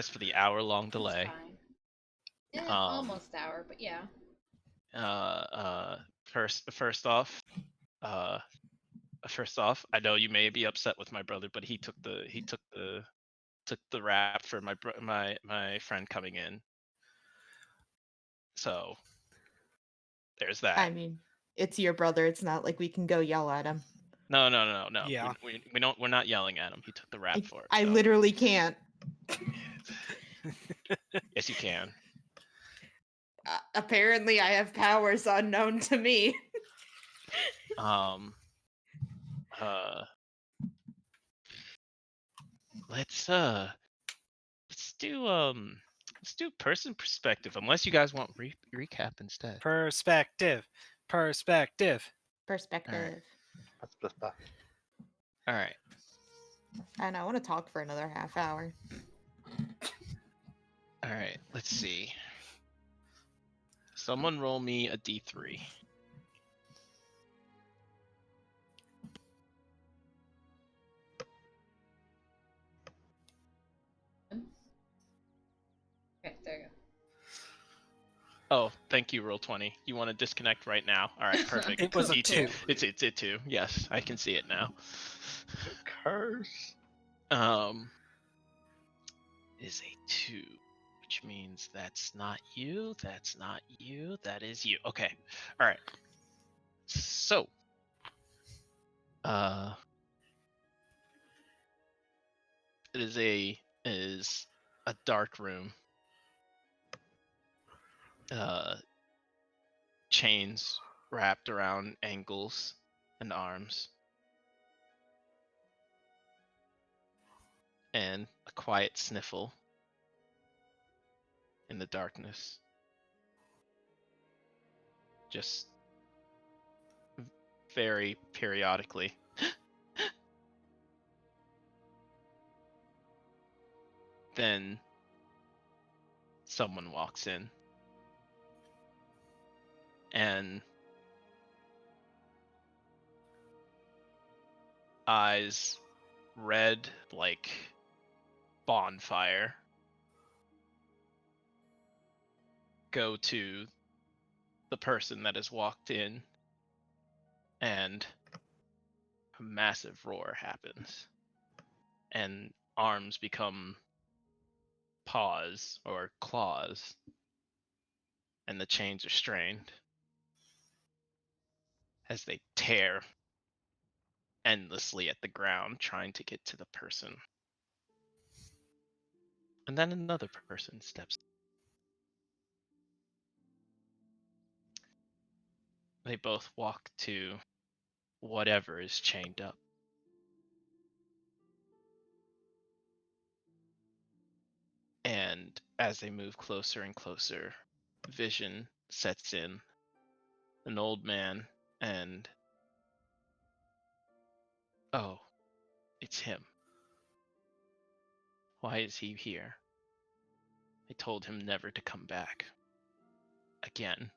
for the hour-long It's delay. fine. Yeah, Um, almost hour, but yeah. First off, uh, I know you may be upset with my brother, but he took the rap for my friend coming in. So there's that. I mean, it's your brother. It's not like we can go yell at him. No. Yeah. We don't. We're not yelling at him. He took the rap for it. I So. literally can't. Yes, you can. Apparently, I have powers unknown to me. Let's do person perspective. Unless you guys want recap instead. Perspective. Perspective. All right. And I want to talk for another half hour. All right. Let's see. Someone roll me a d3. Okay, there you go. Oh, thank you, roll 20. You want to disconnect right now? All right, perfect. It was a D2. 2. It's a 2. Yes, I can see it now. Curse. Is a 2, which means that's not you. That's not you. That is you. Okay. All right. So, it is a dark room. Chains wrapped around ankles and arms. And a quiet sniffle in the darkness. Just very periodically. Then someone walks in. And eyes red like bonfire go to the person that has walked in, and a massive roar happens, and arms become paws or claws, and the chains are strained as they tear endlessly at the ground trying to get to the person. And then another person steps. They both walk to whatever is chained up. And as they move closer and closer, vision sets in. An old man, and oh, it's him. Why is he here? I told him never to come back. Again.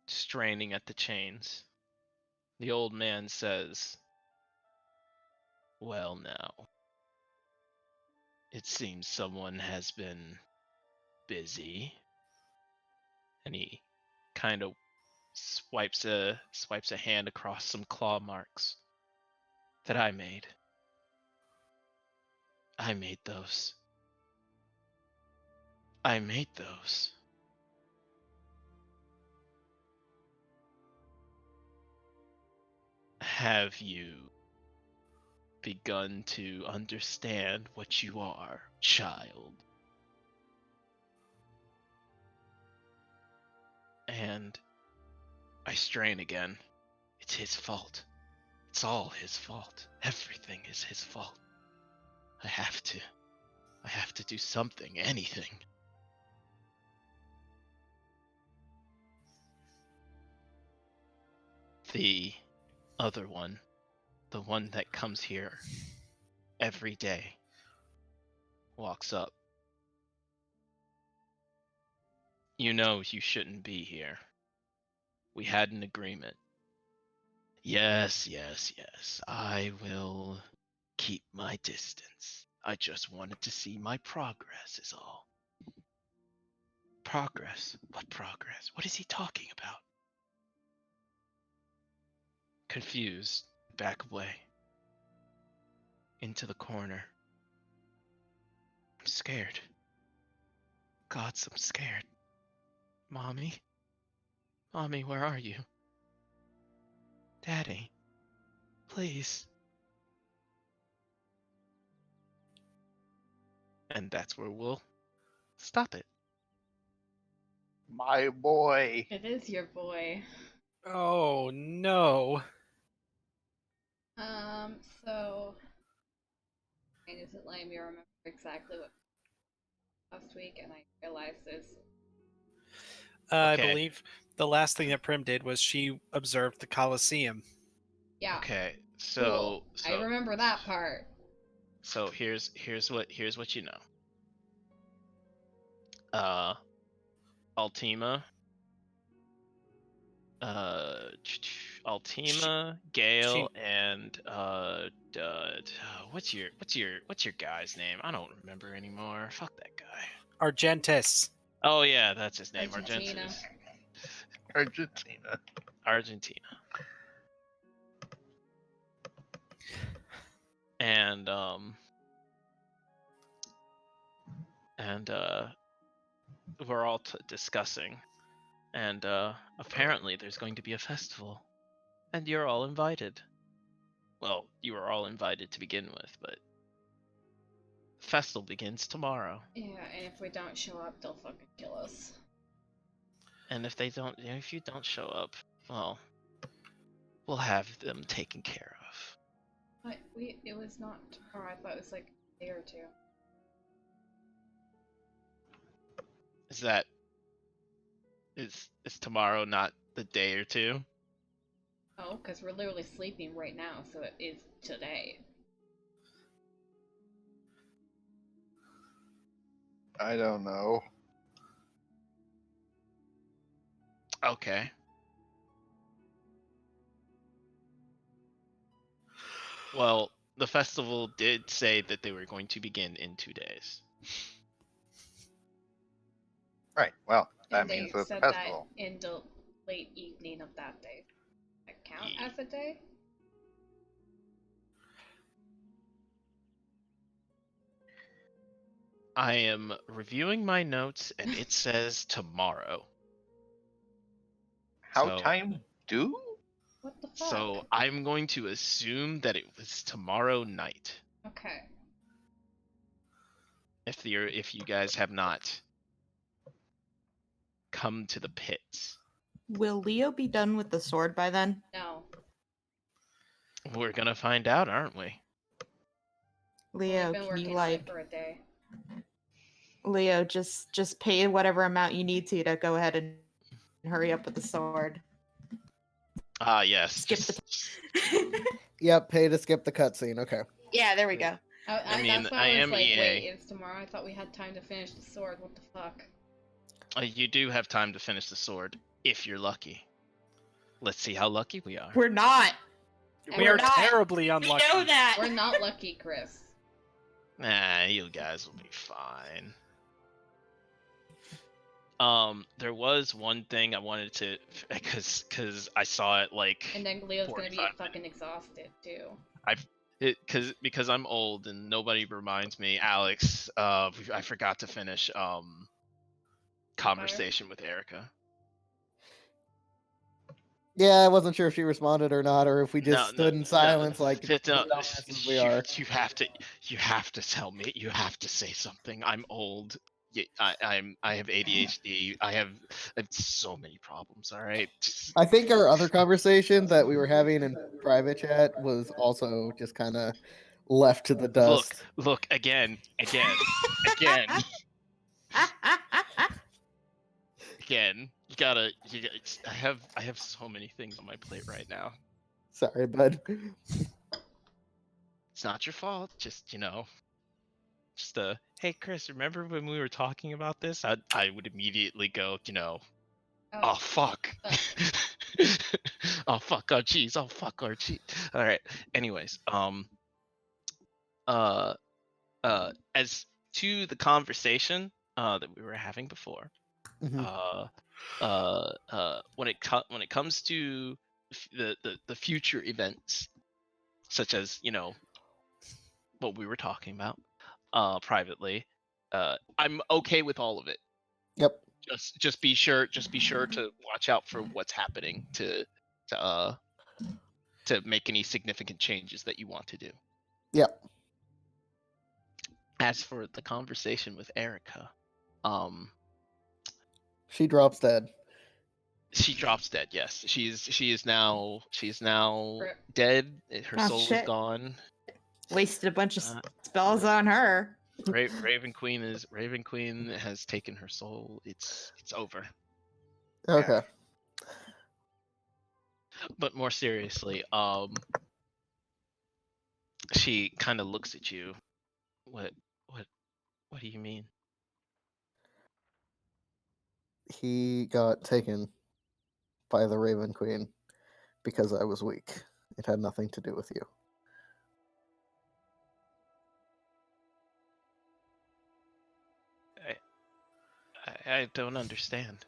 Straining at the chains. The old man says, "Well now, it seems someone has been busy." And he kind of swipes a hand across some claw marks that I made. I made those. Have you begun to understand what you are, child? And I strain again. It's his fault. It's all his fault. Everything is his fault. I have to do something, anything. The other one, the one that comes here every day, walks up. You know you shouldn't be here. We had an agreement. Yes. I will keep my distance. I just wanted to see my progress is all. Progress? What progress? What is he talking about? Confused, back away. Into the corner. I'm scared. Gods, I'm scared. Mommy? Mommy, where are you? Daddy? Please. And that's where we'll stop it. My boy. It is your boy. Oh no. So. And is it lame? You remember exactly what last week, and I realized this. I Okay. believe the last thing that Prim did was she observed the Colosseum. Yeah. Okay, Cool. I remember that part. So here's what you know. Altima. Altima, Gale, and what's your guy's name? I don't remember anymore. Fuck that guy. Argentis. Oh yeah, that's his name. Argentina. Argentina. And we're all discussing, and apparently there's going to be a festival, and you're all invited. Well, you were all invited to begin with, but the festival begins tomorrow. Yeah, and if we don't show up, they'll fucking kill us. And if you don't show up, well, we'll have them taken care of. But it was not tomorrow. I thought it was like a day or two. Is tomorrow not the day or two? Oh, because we're literally sleeping right now, so it is today. I don't know. Okay. Well, the festival did say that they were going to begin in 2 days. Right. Well, that And they means it's a said festival. that in the late evening of that day. That count as a day? I am reviewing my notes, and it says tomorrow. How So- time do? What the fuck? So I'm going to assume that it was tomorrow night. Okay. If you guys have not come to the pits, Will Leo be done with the sword by then? No. we're gonna find out, aren't we? Leo, We've been can working you on it for a day. Leo, just pay whatever amount you need to go ahead and hurry up with the sword. Ah, yes. Skip the Yep, pay to skip the cutscene. Okay. Yeah, there we go. I mean, that's why I I was am like, EA. wait, it's tomorrow? I thought we had time to finish the sword. What the fuck? You do have time to finish the sword if you're lucky. Let's see how lucky we are. We're not. And We we're are not- terribly unlucky. We know that. We're not lucky, Chris. Nah, you guys will be fine. There was one thing I wanted to, cause I saw it like, And then Leo's gonna be 45 fucking exhausted too. because I'm old and nobody reminds me. Alex, I forgot to finish conversation with Erica. Yeah, I wasn't sure if she responded or not, or if we just No, stood in silence like dumbasses we are. You have to tell me. You have to say something. I'm old. I have ADHD. I have so many problems. All right. I think our other conversation that we were having in private chat was also just kind of left to the dust. Look again. Again. You gotta. I have so many things on my plate right now. Sorry, bud. It's not your fault. Just hey Chris, remember when we were talking about this? I would immediately go, oh fuck. Oh fuck, oh jeez, oh fuck, oh jeez. All right. Anyways, as to the conversation that we were having before, Mhm. when it comes to the future events, such as what we were talking about privately, I'm okay with all of it. Yep. Just be sure to watch out for what's happening to uh to make any significant changes that you want to do. Yep. As for the conversation with Erica, She drops dead. she drops dead. Yes, she is now Rip. dead. Her Oh, soul is shit. gone. Wasted a bunch of Uh, spells on her. Raven Queen has taken her soul. It's over. Okay. But more seriously, she kind of looks at you. What what do you mean? He got taken by the Raven Queen because I was weak. It had nothing to do with you. I don't understand.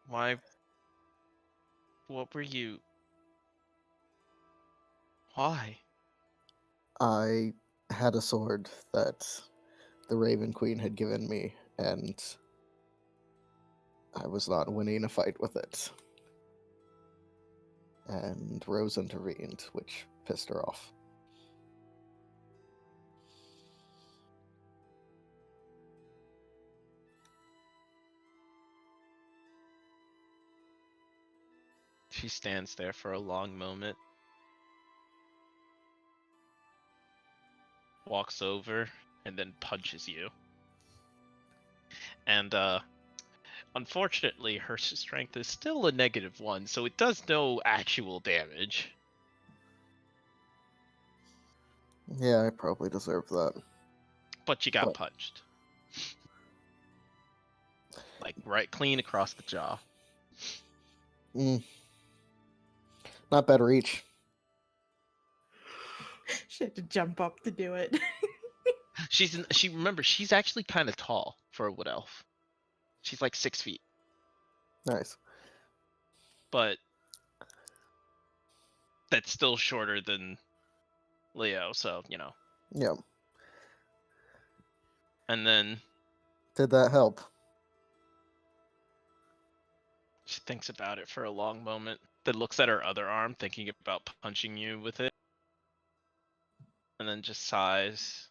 Why? What were you? Why? I had a sword that the Raven Queen had given me, and I was not winning a fight with it. And Rose intervened, which pissed her off. She stands there for a long moment, walks over, and then punches you. And unfortunately, her strength is still a -1, so it does no actual damage. Yeah, I probably deserve that. But you got But- punched. Like right clean across the jaw. Not bad reach. She had to jump up to do it. Remember, she's actually kind of tall for a wood elf. She's like 6 feet. Nice. But that's still shorter than Leo, so Yeah. And then Did that help? she thinks about it for a long moment, then looks at her other arm, thinking about punching you with it, and then just sighs,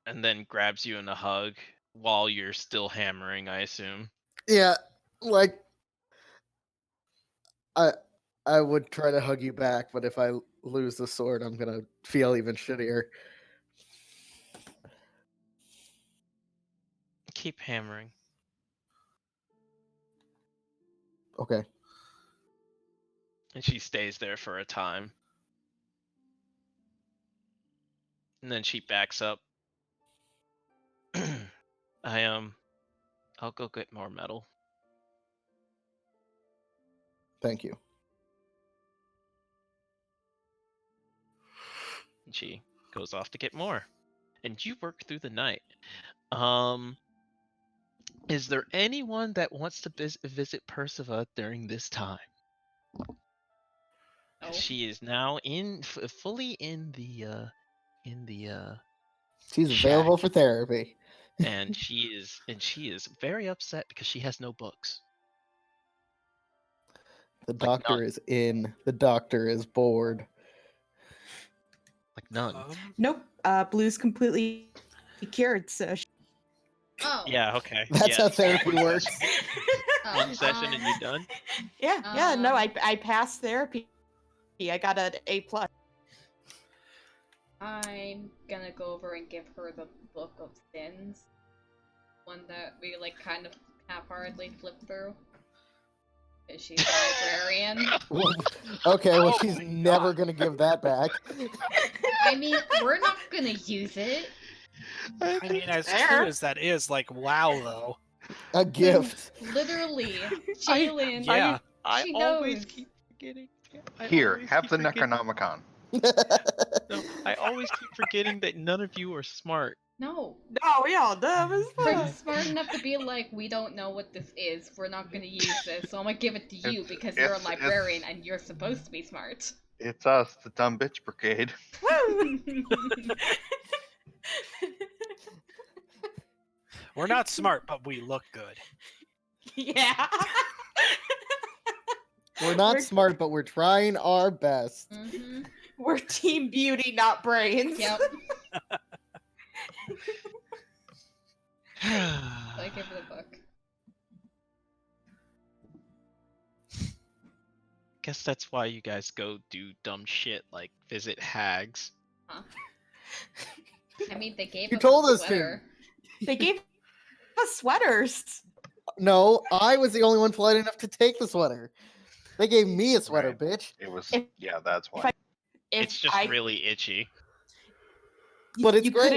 and then grabs you in a hug while you're still hammering, I assume. Yeah, like I would try to hug you back, but if I lose the sword, I'm gonna feel even shittier. Keep hammering. Okay. And she stays there for a time. And then she backs up. I'll go get more metal. Thank you. And she goes off to get more. And you work through the night. Is there anyone that wants to visit Perciva during this time? No. She is now fully in the She's shack. available for therapy. and she is very upset because she has no books. The Like doctor none. is in. The doctor is bored. Like none. Nope. Blue's completely cured, so Oh. Yeah, okay. That's yeah. how therapy works. Oh, One session and you done? yeah. No, Um, I passed therapy. I got an A+. I'm gonna go over and give her the Book of Sins. One that we like kind of half-heartedly flipped through. Because she's a librarian. Okay, well, Oh she's my never God. gonna give that back. I mean, we're not gonna use it. I mean, as Fair. true as that is, like, wow, though. A gift. Literally, Jalen. Yeah. I She always knows. keep forgetting. I Here, always have keep the forgetting- Necronomicon. No, I always keep forgetting that none of you are smart. No. No, we all dumb as Prince fuck. is smart enough to be like, we don't know what this is. We're not gonna use this, so I'm gonna give it to you It's- because you're a it's- librarian and you're supposed to be smart. It's us, the Dumb Bitch Brigade. Woo! We're not smart, but we look good. Yeah. We're not We're- smart, but we're trying our best. hmm We're team beauty, not brains. Yep. So I give her the book. Guess that's why you guys go do dumb shit like visit hags. I mean, they gave You us told a us to. sweater. They gave us sweaters. No, I was the only one polite enough to take the sweater. They gave me a sweater, Right. bitch. It was, If- yeah, that's why. I- If It's just I, really itchy. But it's you great.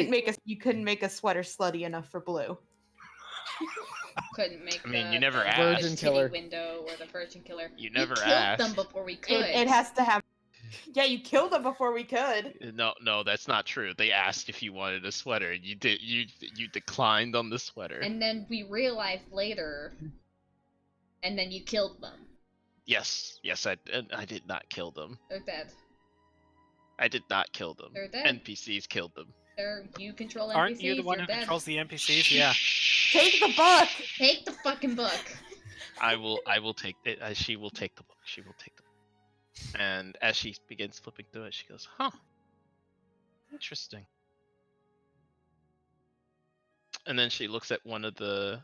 couldn't make a sweater slutty enough for Blue. Couldn't make I mean, the, you never the, asked. the Virgin titty killer. window or the virgin killer. You never we killed asked. them before we could. It has to have. Yeah, you killed them before we could. No, that's not true. They asked if you wanted a sweater. You did. You declined on the sweater. And then we realized later, and then you killed them. Yes, I did not kill them. They're dead. I did not kill them. They're dead. NPCs killed them. You control NPCs. Aren't you the one you're who dead. controls the NPCs? Yeah. Take the book. Take the fucking book. I will take it. She will take the book. She will take the book. And as she begins flipping through it, she goes, "Huh, interesting." And then she looks at one of the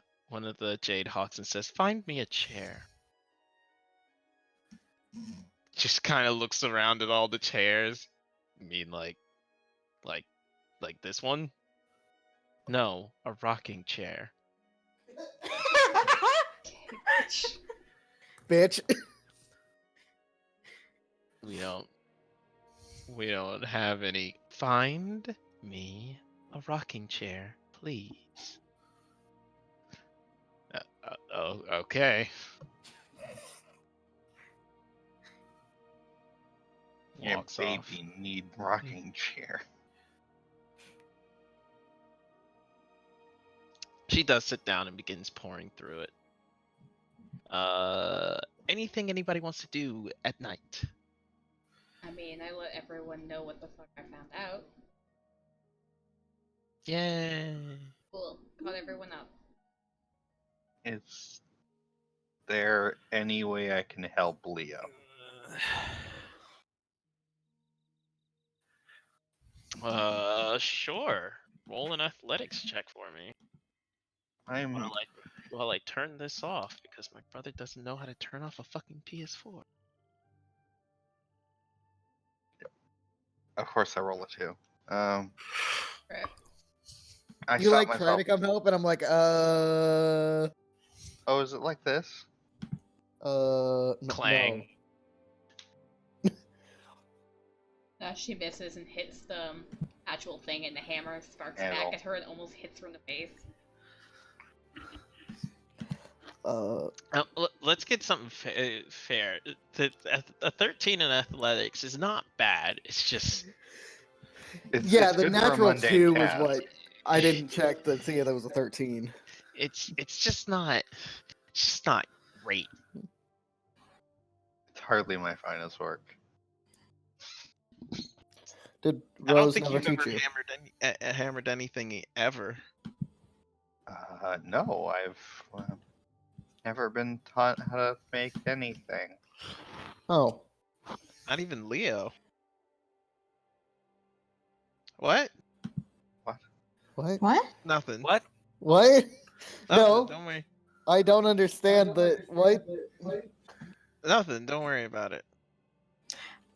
Jade Hawks and says, "Find me a chair." Just kind of looks around at all the chairs. I mean, like this one? No, a rocking chair. Bitch. We don't have any. Find me a rocking chair, please. Oh, okay. Your Walks baby off. need rocking chair. She does sit down and begins pouring through it. Anything anybody wants to do at night? I mean, I let everyone know what the fuck I found out. Yay. Cool. Caught everyone up. Is there any way I can help Leo? Sure. Roll an athletics check for me. I'm While I turn this off because my brother doesn't know how to turn off a fucking PS4. Of course I roll a 2. Right. I You shot like myself. try to come help, and I'm like, Oh, is it like this? Clang. She misses and hits the actual thing, and the hammer sparks And back roll. at her and almost hits her in the face. Let's get something fair. A 13 in athletics is not bad. It's just Yeah, it's the good for a natural mundane 2 was task. what I didn't check to see if that was a 13. it's just not great. It's hardly my finest work. Did I don't Rose think never you've teach ever you? hammered anything ever. No, I've never been taught how to make anything. Oh, Not even Leo. What? what? What? Nothing. What? What? Nothing, No. Don't worry. I don't understand the what? Nothing. Don't worry about it.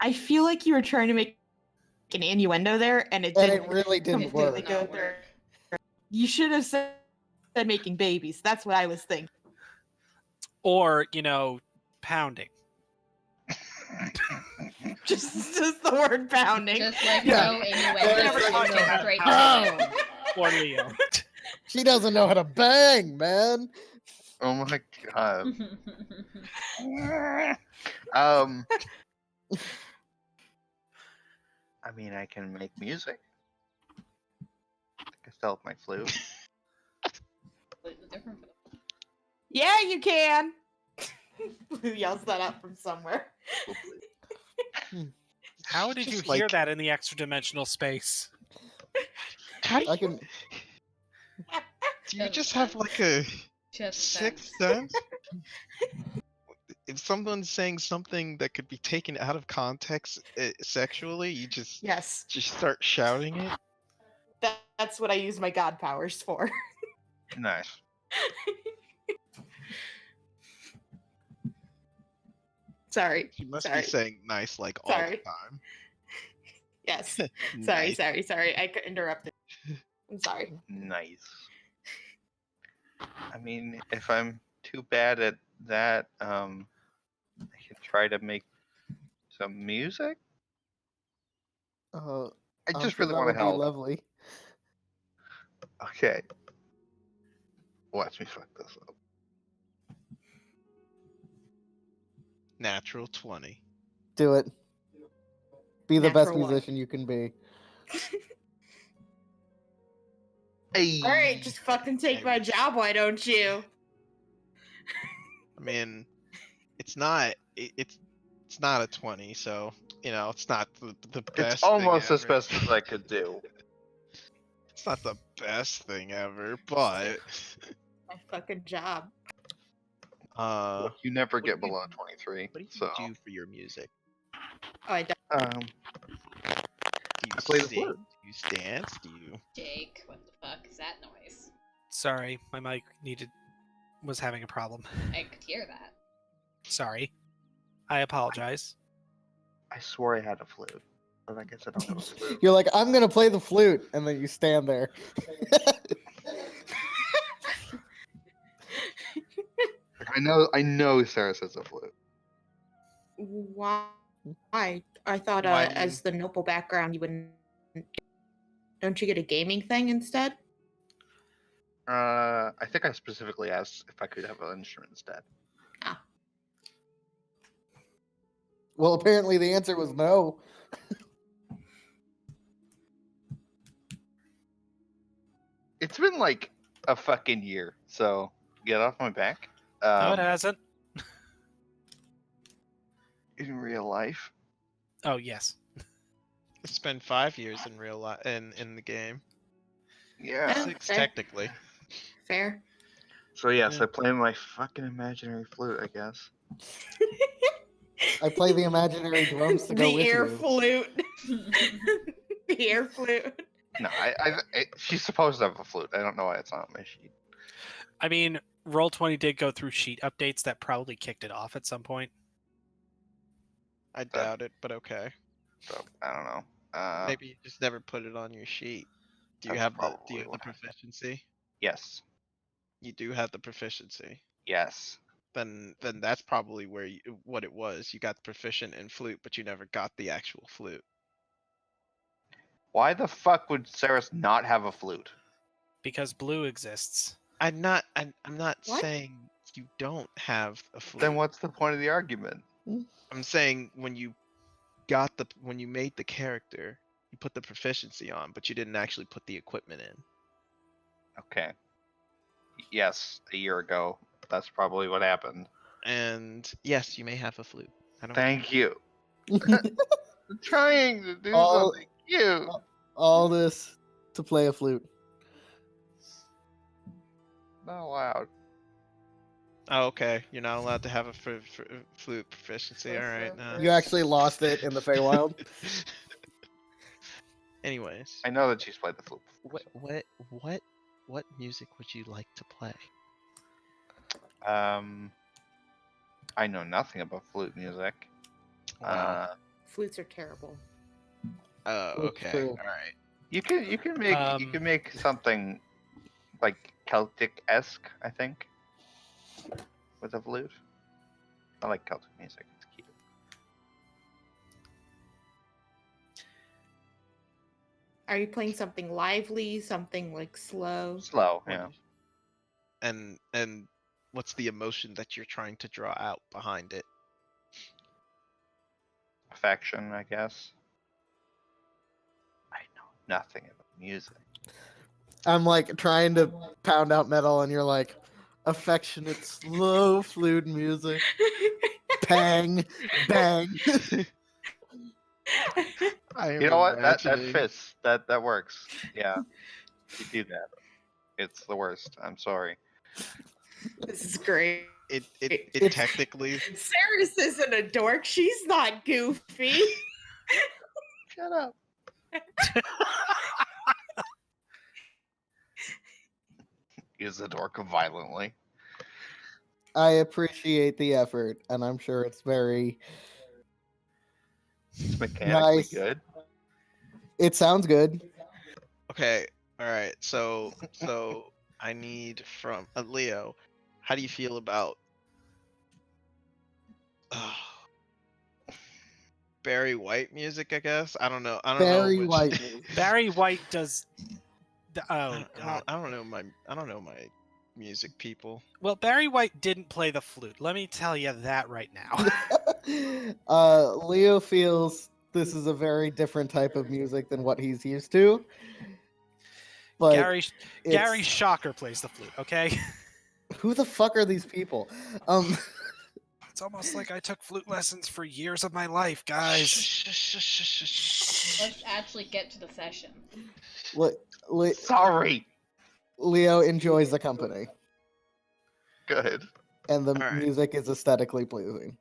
I feel like you were trying to make an innuendo there, and it And didn't it really didn't completely work. go Not through. work. You should have said making babies. That's what I was thinking. Or, pounding. Just the word pounding. Just like Yeah. no Never innuendo, talked just about straight pound. to Or Leo. She doesn't know how to bang, man. Oh my god. um, I mean, I can make music. I can sell my flute. Completely different for the Yeah, you can. Who yells that out from somewhere? How did you Just hear like, that in the extra dimensional space? how do I you, can. do you Doesn't just have sense. like a She has a sixth sense. sense? If someone's saying something that could be taken out of context sexually, you Yes, just start shouting it. that's what I use my god powers for. Nice. Sorry, You must be sorry, saying nice like all the sorry. time. Yes, Nice. sorry. I interrupted. I'm sorry. Nice. I mean, if I'm too bad at that, I can try to make some music. Uh, I I'm just sure really that want would to be help. lovely. Okay. Watch me fuck this up. Natural 20. Do it. Be the best Natural one. musician you can be. Hey. All right, just fucking take my job, why don't you? I mean, it's not it's not a 20, so it's not the It's best thing almost as ever. best as I could do. It's not the best thing ever, but My fucking job. uh, You never what get do you- below 23. what do you So, do for your music? Oh, I don't. Do you I play the sing? flute. Do you dance? Do you? Jake, what the fuck is that noise? Sorry, my mic was having a problem. I could hear that. Sorry. I apologize. I swore I had a flute, but I guess I don't have a flute. You're like, I'm gonna play the flute, and then you stand there. Like, I know Sarah says a flute. Why? I thought Why do as the noble background you wouldn't. Don't you get a gaming thing instead? I think I specifically asked if I could have an instrument instead. Well, apparently the answer was no. It's been like a fucking year, so get off my back. No, it hasn't. In real life, Oh, yes. It's been 5 years in real life in the game? yeah. Oh, 6 fair. technically. Fair. So yes, Yeah. I play my fucking imaginary flute, I guess. I play the imaginary drums to go The with air you. flute. The air flute. No, she's supposed to have a flute. I don't know why it's not on my sheet. I mean, Roll20 did go through sheet updates that probably kicked it off at some point. I doubt it, but okay. So I don't know. Maybe you just never put it on your sheet. Do you That's have the probably what happened. proficiency? Yes, You do have the proficiency. yes. Then that's probably what it was. You got proficient in flute, but you never got the actual flute. Why the fuck would Saris not have a flute? Because blue exists. I'm not What? saying you don't have a flute. Then what's the point of the argument? I'm saying when you made the character, you put the proficiency on, but you didn't actually put the equipment in. Okay. Yes, a year ago. That's probably what happened. And yes, you may have a flute. I don't Thank you. I'm trying to do All- something cute. All this to play a flute. Not allowed. Oh, okay. You're not allowed to have a flute proficiency. All right. Nah. You actually lost it in the Feywild. Anyways, I know that she's played the flute before. what music would you like to play? I know nothing about flute music. Wow. Flutes are terrible. Okay. true. All right. You can make something like Celtic-esque, I think, with a flute. I like Celtic music. It's cute. Are you playing something lively, something like slow? Slow, yeah. And what's the emotion that you're trying to draw out behind it? Affection, I guess. I know nothing about music. I'm like trying to pound out metal, and you're like, affectionate, slow flute music. Pang, bang. I am You know what? That imagining. fits. That works. Yeah, you do that. It's the worst. I'm sorry. This is great. It It's- technically. Saris isn't a dork. She's not goofy. Shut up. Use the dork violently. I appreciate the effort, and I'm sure it's very It's mechanically nice. good. It sounds good. Okay. All right. So I need from Leo. How do you feel about Barry White music? I guess I don't know. I don't Barry know which. White music. Barry White does. Oh I God. don't know my music people. Well, Barry White didn't play the flute. Let me tell you that right now. Leo feels this is a very different type of music than what he's used to. But Gary it's- Shocker plays the flute. Okay. who the fuck are these people? It's almost like I took flute lessons for years of my life, guys. Let's actually get to the session. Sorry. Leo enjoys the company, Good. and the All right. music is aesthetically pleasing.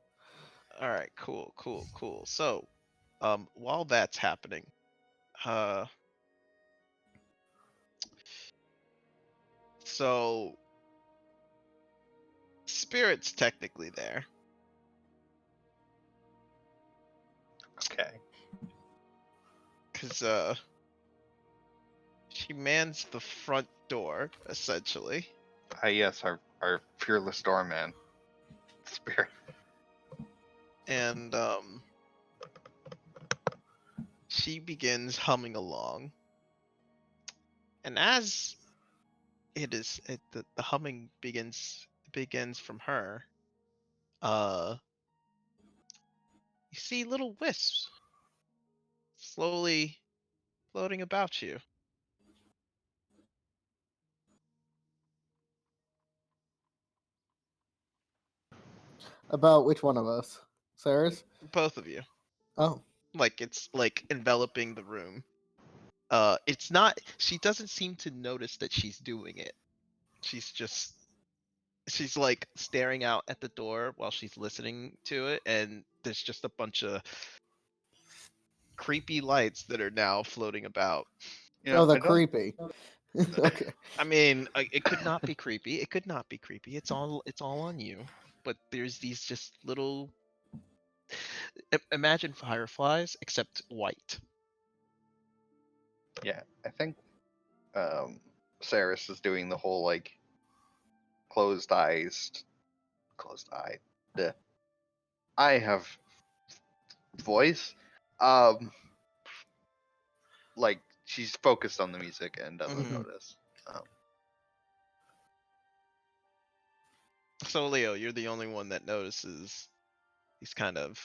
All right. Cool. So, while that's happening, so Spirit's technically there. Okay. Cause she mans the front door essentially, Yes, our fearless doorman. Spirit. and she begins humming along. And as the humming begins from her, you see little wisps slowly floating about you. About which one of us? Sarah's? Both of you. Oh. Like it's like enveloping the room. It's not. She doesn't seem to notice that she's doing it. She's like staring out at the door while she's listening to it, and there's just a bunch of creepy lights that are now floating about. You know, Oh, the I don't- creepy. Okay. I mean, it could not be creepy. It could not be creepy. It's all on you. But there's these just little. Imagine fireflies, except white. Yeah, I think Saris is doing the whole like closed eye. The I have voice. Like she's focused on the music and doesn't Mhm. notice. So Leo, you're the only one that notices these kind of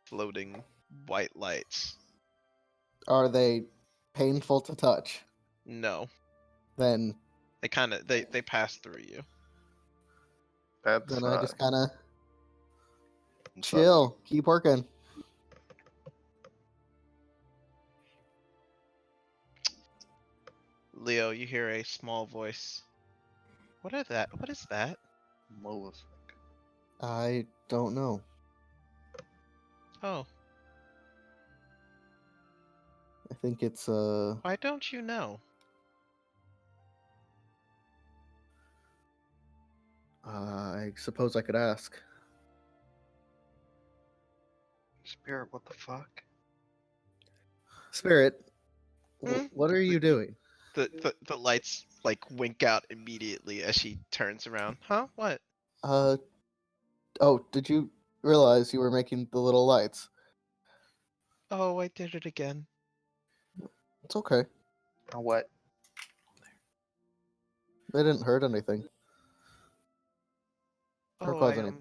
floating white lights. Are they painful to touch? No, Then they kind of they pass through you. That's then I just kind of unsettling. chill, keep working. Leo, you hear a small voice. What is that? Mollusk. I don't know. Oh, I think it's why don't you know? I suppose I could ask. Spirit, what the fuck? Spirit, Hmm? what are you doing? The lights like wink out immediately as she turns around. Huh? What? Oh, did you realize you were making the little lights? Oh, I did it again. It's okay. What? They didn't hurt anything. Or Oh, cause any.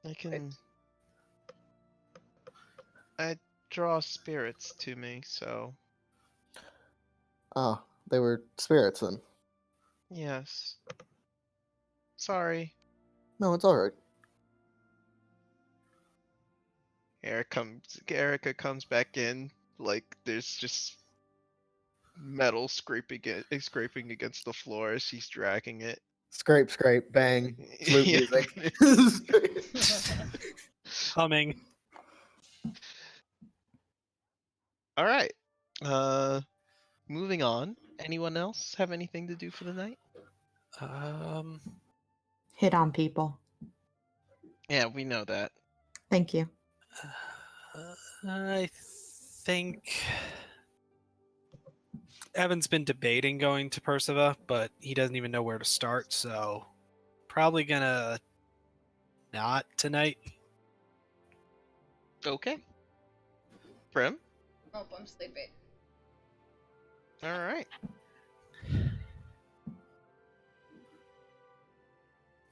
I can. I draw spirits to me, so Oh, they were spirits then. yes. Sorry. No, it's alright. Erica comes back in like there's just metal scraping against the floor as she's dragging it. Scrape, scrape, bang, flute Yeah. music. Humming. All right. Moving on. Anyone else have anything to do for the night? Um, Hit on people. Yeah, we know that. Thank you. I think Evan's been debating going to Perciva, but he doesn't even know where to start, so probably gonna not tonight. Okay. Prim? Oh, I'm sleepy. All right.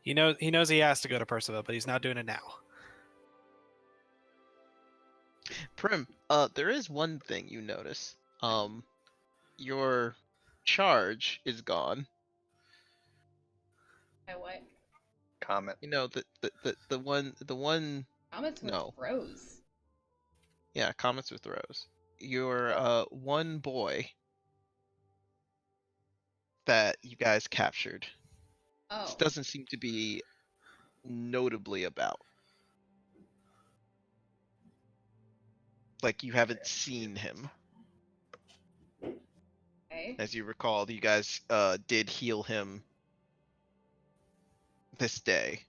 He knows he has to go to Perciva, but he's not doing it now. Prim, there is one thing you notice. Your charge is gone. My what? Comet. You know, the one Comments with No. Rose. Yeah, comments with Rose. Your one boy that you guys captured Oh. doesn't seem to be notably about. Like you haven't seen him. Okay. As you recall, you guys did heal him this day.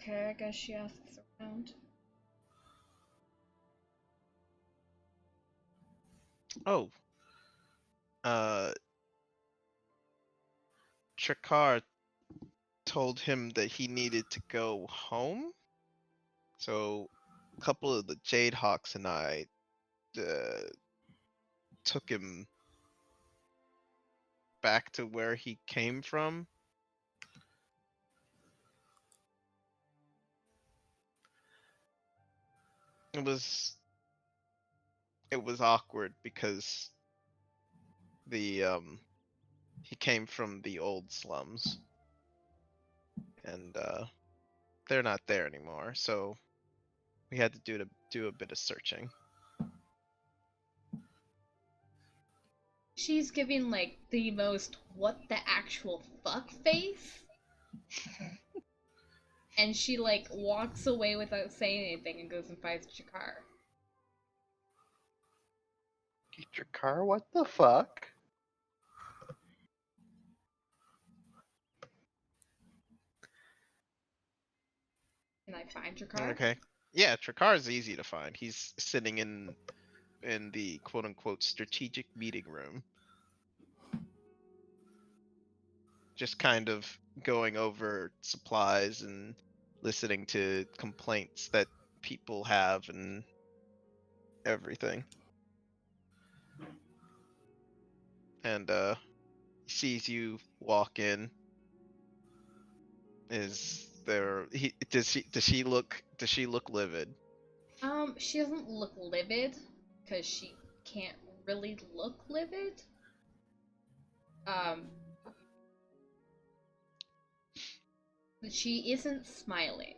Okay, I guess she asks around. Oh. Trakar told him that he needed to go home. So a couple of the Jade Hawks and I took him back to where he came from. It was awkward because the he came from the old slums and they're not there anymore, so we had to do a bit of searching. She's giving like the most what the actual fuck face. And she like walks away without saying anything and goes and finds Jakar. Get your car? What the fuck? Can I find Jakar? Okay. Yeah, Trakar is easy to find. He's sitting in the quote unquote strategic meeting room. Just kind of going over supplies and listening to complaints that people have and everything. And he sees you walk in. Does she look livid? She doesn't look livid, because she can't really look livid. But she isn't smiling.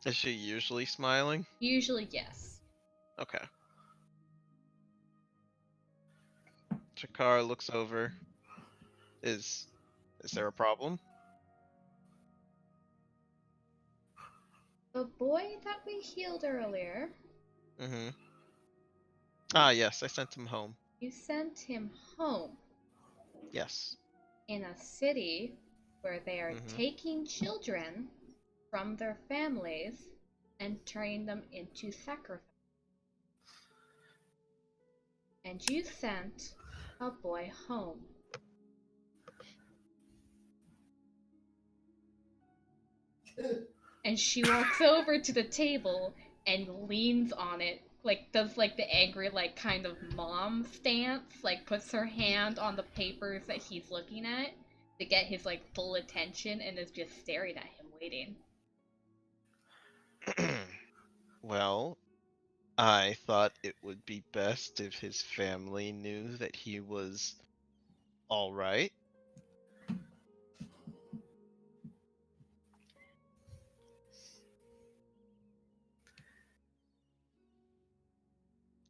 Is she usually smiling? Usually, yes. Okay. Chakar looks over. Is there a problem? The boy that we healed earlier, Mm-hmm. Ah, yes, I sent him home. you sent him home Yes. in a city where they are Mhm. taking children from their families and turning them into sacrifice. And you sent a boy home. And she walks over to the table and leans on it, like does like the angry like kind of mom stance, like puts her hand on the papers that he's looking at to get his like full attention and is just staring at him waiting. Well, I thought it would be best if his family knew that he was all right.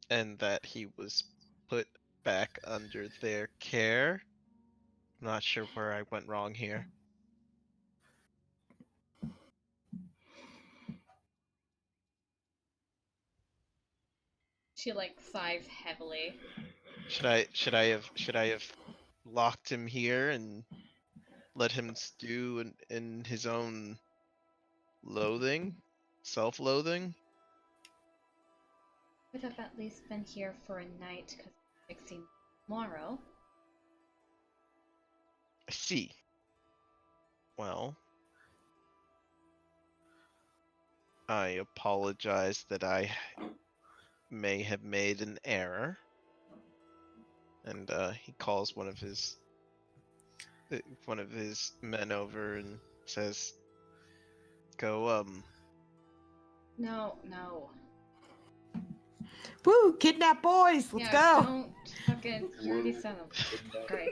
And that he was put back under their care. Not sure where I went wrong here. She like sighs heavily. Should I have locked him here and let him stew in his own loathing? Self-loathing? Could have at least been here for a night because we're fixing tomorrow. I see. Well, I apologize that I may have made an error. And he calls one of his men over and says, "Go No, no. Woo! Kidnap boys! Let's Yeah, go! don't fucking. You already said them. Great.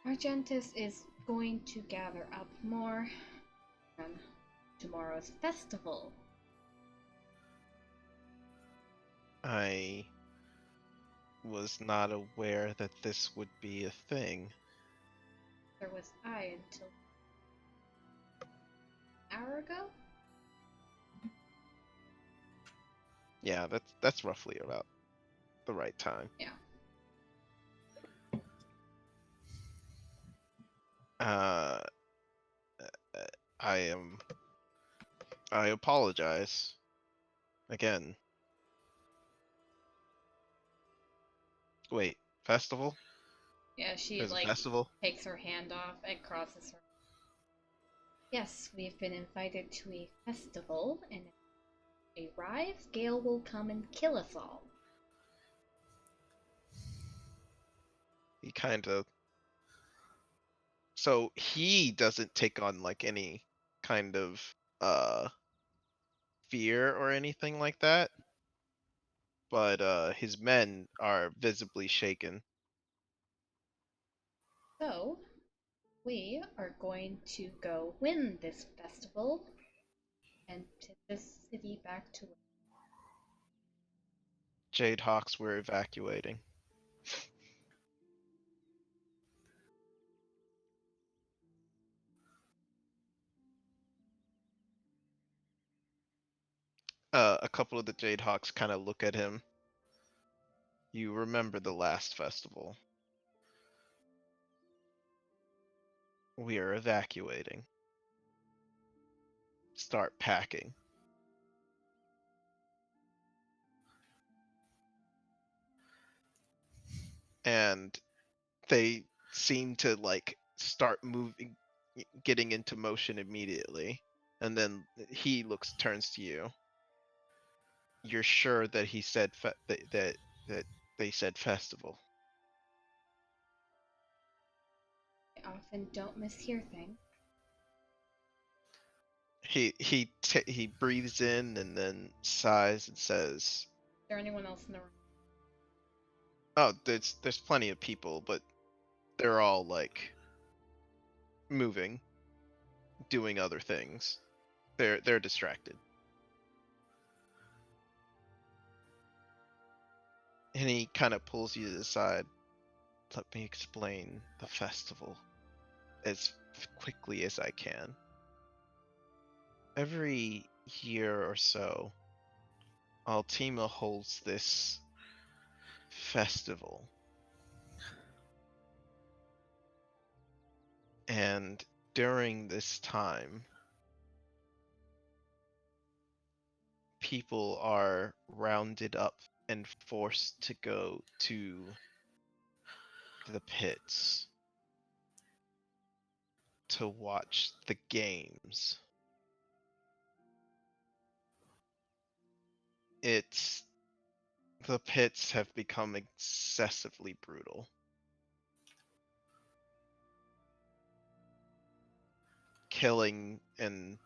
Argentus is going to gather up more on tomorrow's festival. I was not aware that this would be a thing." There was I until an hour ago? Yeah, that's roughly about the right time. Yeah. Uh, I apologize again. Wait, festival? Yeah, she There's a like festival? takes her hand off and crosses her. Yes, we've been invited to a festival, and if it arrives, Gale will come and kill us all. He kind of. So he doesn't take on like any kind of uh fear or anything like that, but his men are visibly shaken. So, we are going to go win this festival and take this city back to. Jade Hawks were evacuating. A couple of the Jade Hawks kind of look at him. You remember the last festival. We are evacuating. Start packing. And they seem to like start moving, getting into motion immediately. And then he turns to you. You're sure that he said that they said festival? I often don't mishear things. He breathes in and then sighs and says, Is there anyone else in the room? "Oh, there's plenty of people, but they're all like moving, doing other things. They're distracted." And he kind of pulls you to the side. "Let me explain the festival as quickly as I can. Every year or so, Altima holds this festival. And during this time, people are rounded up and forced to go to the pits to watch the games. The pits have become excessively brutal. Killing and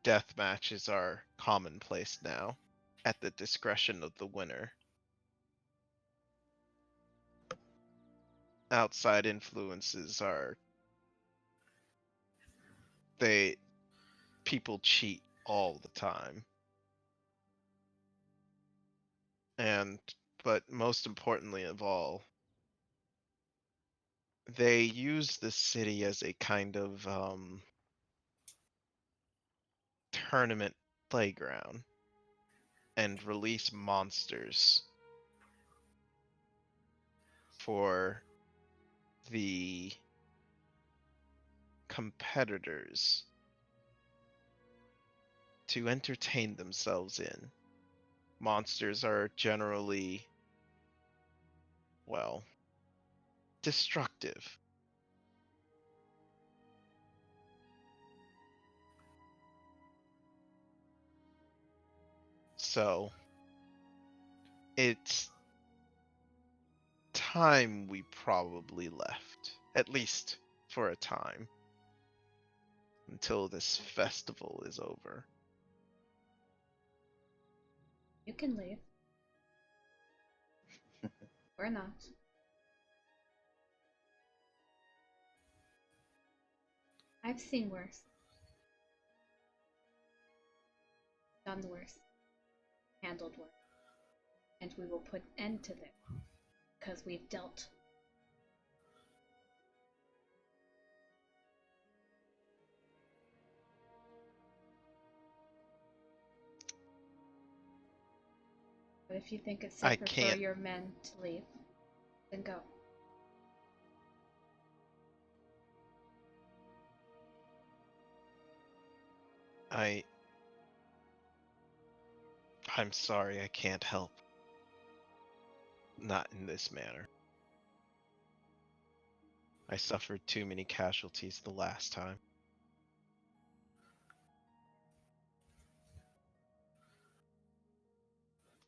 death matches are commonplace now, at the discretion of the winner. Outside influences people cheat all the time. But most importantly of all, they use the city as a kind of tournament playground and release monsters for the competitors to entertain themselves in. Monsters are generally, well, destructive. So, it's time we probably left, at least for a time, until this festival is over. You can leave. Or not. I've seen worse. Done worse. Handled worse. And we will put an end to this. Because we've dealt. But if you think it's I safer for can't. your men to leave, then go. I'm sorry, I can't help. Not in this manner. I suffered too many casualties the last time.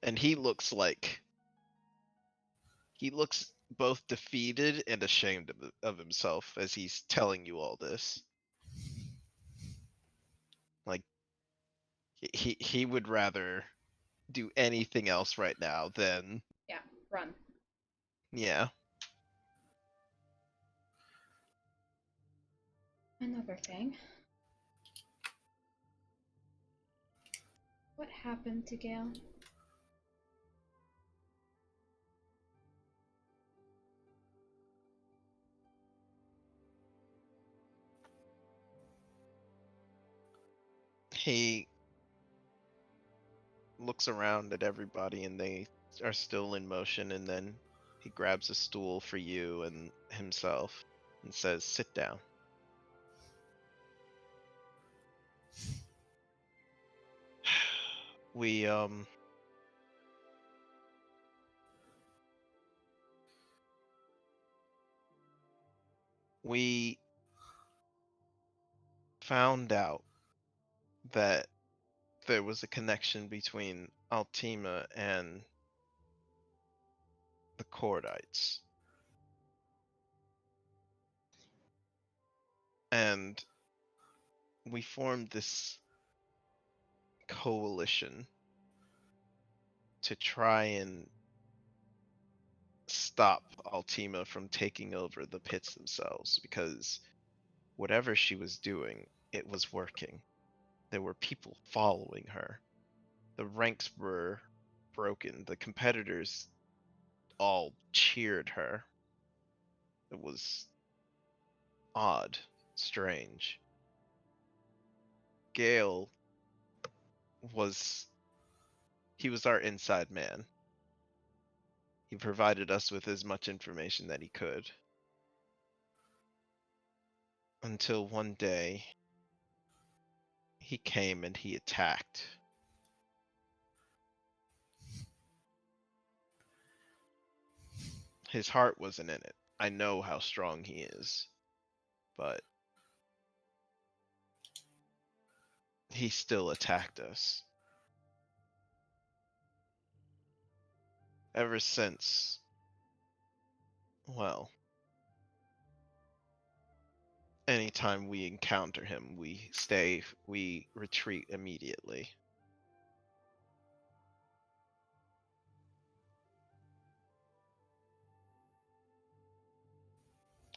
And he looks both defeated and ashamed of himself as he's telling you all this. Like, he would rather do anything else right now than, Yeah, run. yeah. Another thing. What happened to Gale? He looks around at everybody and they are still in motion, and then he grabs a stool for you and himself and says, "Sit down." We we found out that there was a connection between Altima and the Cordites. And we formed this coalition to try and stop Altima from taking over the pits themselves, because whatever she was doing, it was working. There were people following her. The ranks were broken. The competitors all cheered her. It was odd, strange. Gale he was our inside man. He provided us with as much information that he could. Until one day, he came and he attacked. His heart wasn't in it. I know how strong he is, but he still attacked us. Ever since, well, anytime we encounter him, we retreat immediately.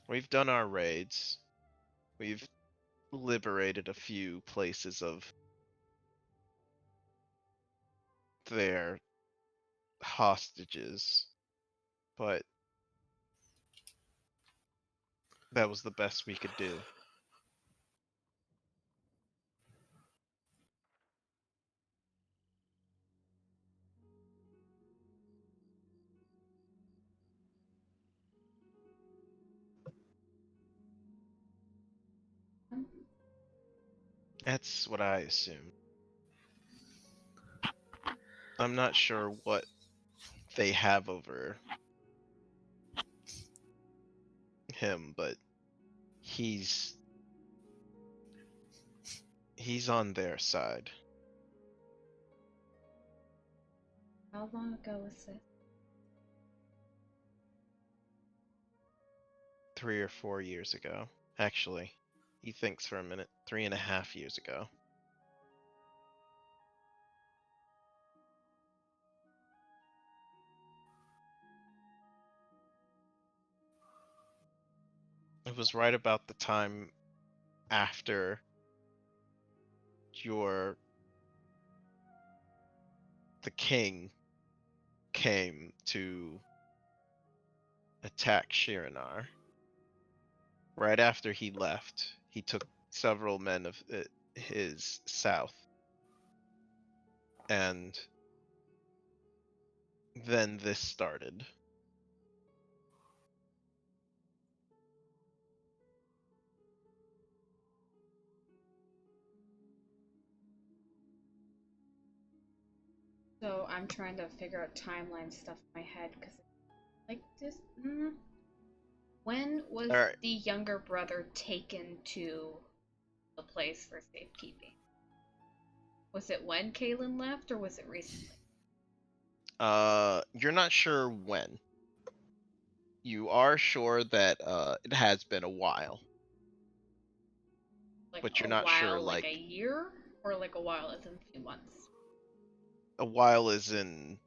We've done our raids. We've liberated a few places of their hostages, but that was the best we could do. That's what I assume. I'm not sure what they have over him, but he's on their side. How long ago was this? 3 or 4 years ago. Actually, he thinks for a minute. 3.5 years ago. It was right about the time after the king came to attack Shiranar. Right after he left, he took several men of his south, and then this started. So I'm trying to figure out timeline stuff in my head because, like, this. When was Alright. the younger brother taken to the place for safekeeping? Was it when Kaylin left, or was it recently? You're not sure when. You are sure that it has been a while. Like But you're a not while, sure, like like- a year, or like a while as in a few months, A while is in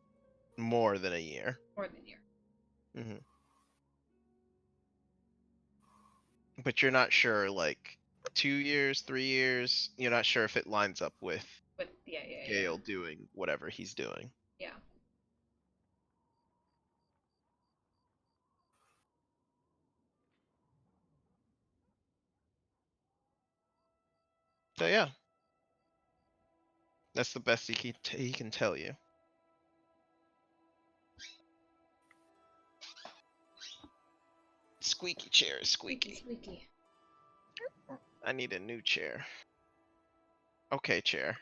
more than a year. more than a year. Hmm. But you're not sure, like 2 years, 3 years. You're not sure if it lines up with But yeah. Gale doing whatever he's doing. Yeah. So yeah, that's the best he can tell you. Squeaky chair is squeaky. Squeaky. I need a new chair. Okay, chair.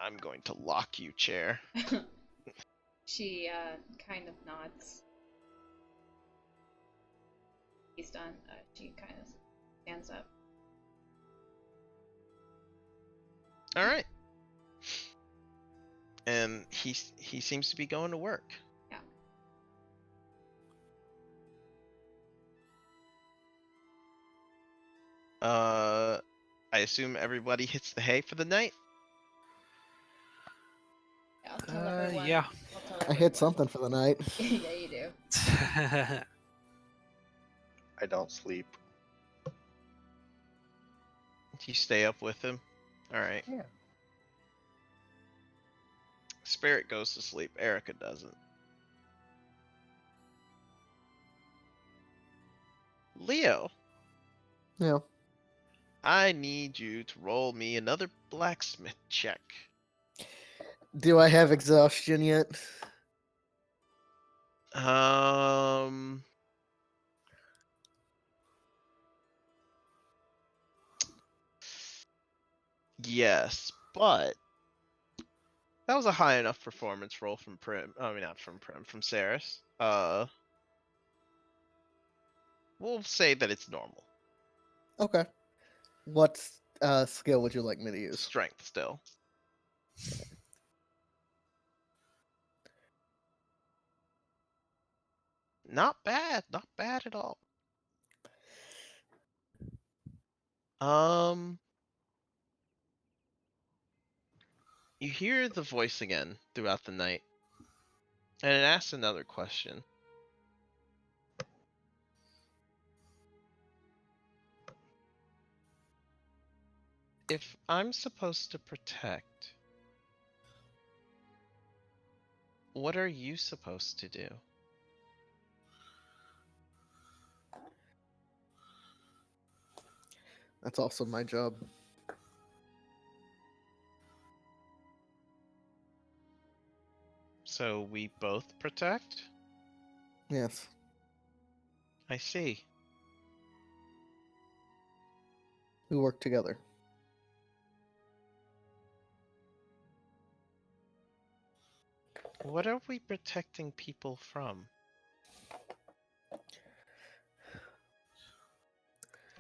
I'm going to lock you, chair. She kind of nods. He's done. She kind of stands up. All right. And he seems to be going to work. Yeah. I assume everybody hits the hay for the night. Yeah, I'll tell everyone. Yeah. I'll tell I everyone. hit something for the night. Yeah, you do. I don't sleep. You stay up with him. All right. Yeah. Spirit goes to sleep. Erica doesn't. Leo, Yeah. I need you to roll me another blacksmith check. Do I have exhaustion yet? Um. Yes, but That was a high enough performance roll from Prim. I mean, not from Prim, from Saris. We'll say that it's normal. Okay. What skill would you like me to use? Strength still. Not bad. Not bad at all. You hear the voice again throughout the night, and it asks another question. If I'm supposed to protect, what are you supposed to do? That's also my job. So we both protect? Yes. I see. We work together. What are we protecting people from?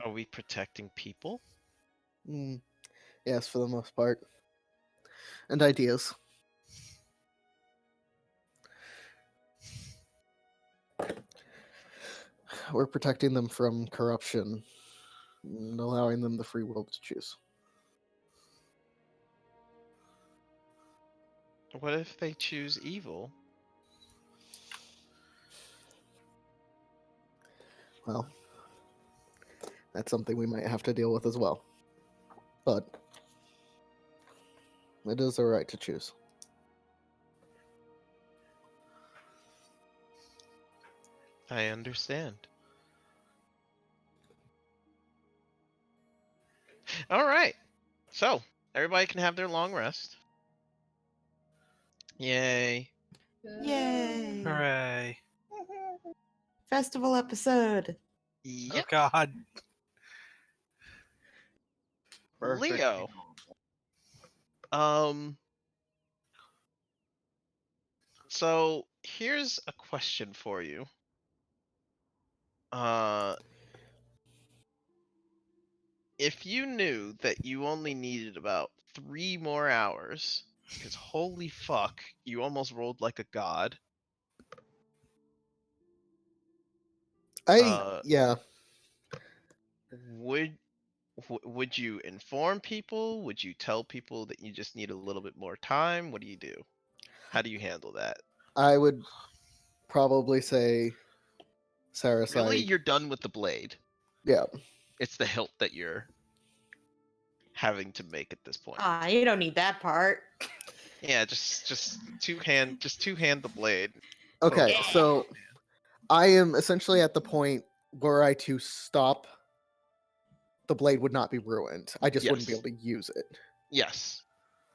Are we protecting people? Mm, yes, for the most part. And ideas. We're protecting them from corruption and allowing them the free will to choose. What if they choose evil? Well, that's something we might have to deal with as well. But it is their right to choose. I understand. All right. So, everybody can have their long rest. Yay. Yay! Hooray. Festival episode. Yep. Oh God. Perfect. Leo. So here's a question for you. If you knew that you only needed about 3 more hours, because holy fuck, you almost rolled like a god. Yeah. Would you inform people? Would you tell people that you just need a little bit more time? What do you do? How do you handle that? I would probably say Saris, Really, you're done with the blade. yeah. It's the hilt that you're having to make at this point. Ah, you don't need that part. Yeah, just two hand the blade. Okay, Oh, so I am essentially at the point were I to stop, the blade would not be ruined. I just wouldn't be Yes. able to use it. Yes.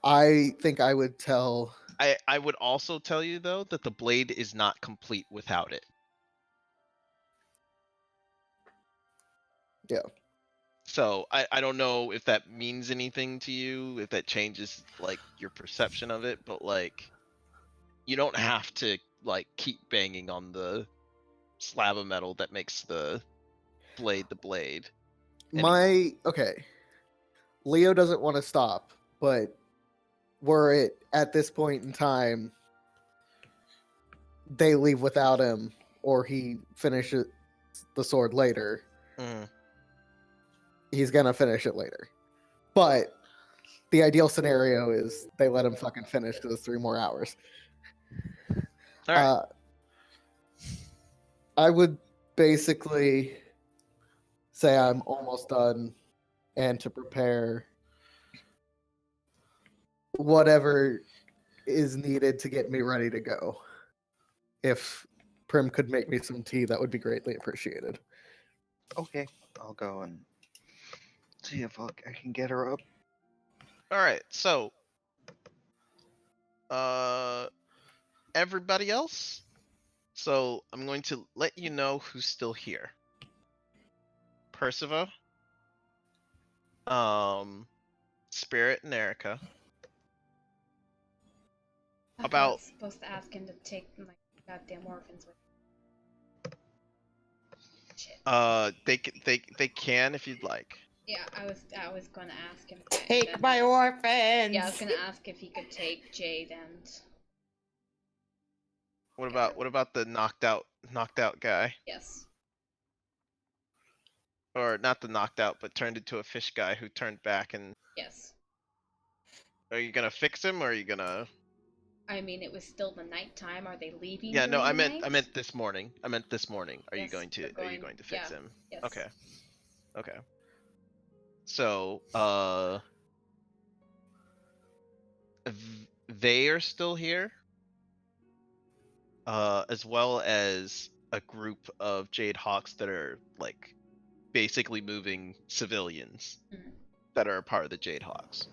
I think I would tell. I would also tell you though that the blade is not complete without it. Yeah. So I don't know if that means anything to you, if that changes like your perception of it, but like you don't have to like keep banging on the slab of metal that makes the blade. Okay. Leo doesn't want to stop, but were it at this point in time they leave without him or he finishes the sword later, he's gonna finish it later. But the ideal scenario is they let him fucking finish because it's 3 more hours. All right. I would basically say I'm almost done and to prepare whatever is needed to get me ready to go. If Prim could make me some tea, that would be greatly appreciated. Okay, I'll go and see if I can get her up. All right. So everybody else. So I'm going to let you know who's still here. Perciva, Spirit and Erica, I thought I About was supposed to ask him to take my goddamn orphans with him. Shit. they can if you'd like. Yeah, I was gonna ask him. Take my orphans. Yeah, I was gonna ask if he could take Jade and. What about the knocked out guy? Yes. Or not the knocked out, but turned into a fish guy who turned back, and Yes. are you gonna fix him, or are you gonna? I mean, it was still the nighttime. Are they leaving? Yeah, no, during I the meant night? this morning. Are you Yes, going to they're going- fix yeah, him? Yes. Okay. So, they are still here, as well as a group of Jade Hawks that are like basically moving civilians Mhm. that are a part of the Jade Hawks.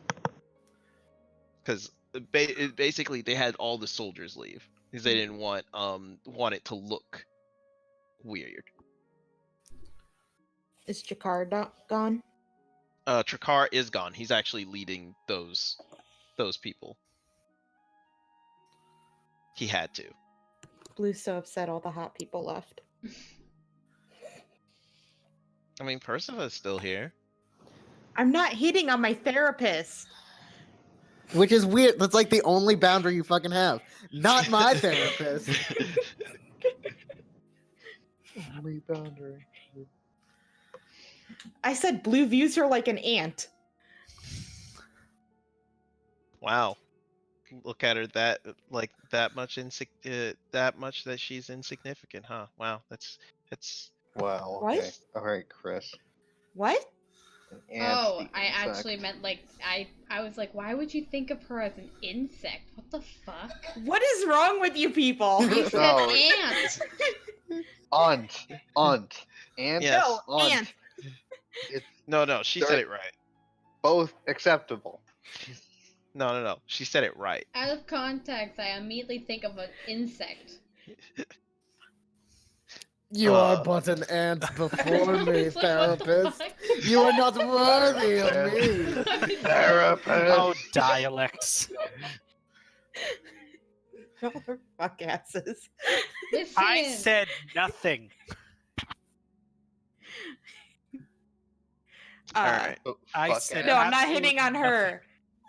Because basically they had all the soldiers leave because they didn't want it to look weird. Is Jakar gone? Trakar is gone. He's actually leading those people. He had to. Blue's so upset all the hot people left. I mean, Perciva's still here. I'm not hitting on my therapist. Which is weird. That's like the only boundary you fucking have. Not my therapist. Only boundary. I said Blue views her like an ant. Wow. Look at her that much that she's insignificant, huh? Wow, that's Well, What? okay. All right, Chris. What? An ant, Oh, the I actually insect. meant like I was like, why would you think of her as an insect? What the fuck? What is wrong with you people? You said No. ant. Aunt. Ant. Yes. No, Aunt. ant. It's no, she said it right. both acceptable. No, she said it right. Out of context, I immediately think of an insect. You are but an ant before me, It's like, what the therapist. fuck? You are not worthy of me. Therapist. Oh, dialects. Y'all are fuck asses. Listen. I said nothing. Alright. Oh, I fuck said it. No, I'm not absolutely hitting on her.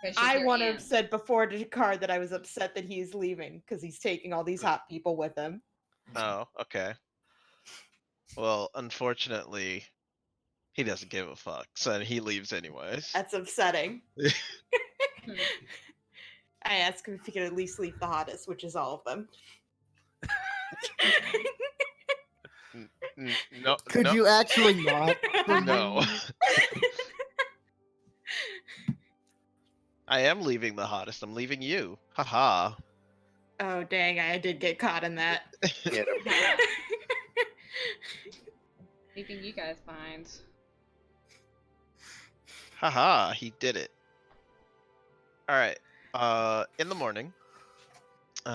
'Cause she's I your want to have aunt. said before to Jakar that I was upset that he's leaving because he's taking all these hot people with him. Oh, okay. Well, unfortunately, he doesn't give a fuck, so he leaves anyways. That's upsetting. Hmm. I asked him if he could at least leave the hottest, which is all of them. No, Could no, you actually not? no. I am leaving the hottest. I'm leaving you. Haha. Oh dang, I did get caught in that. Get him. Leaving you guys behind. Haha, he did it. Alright. In the morning, there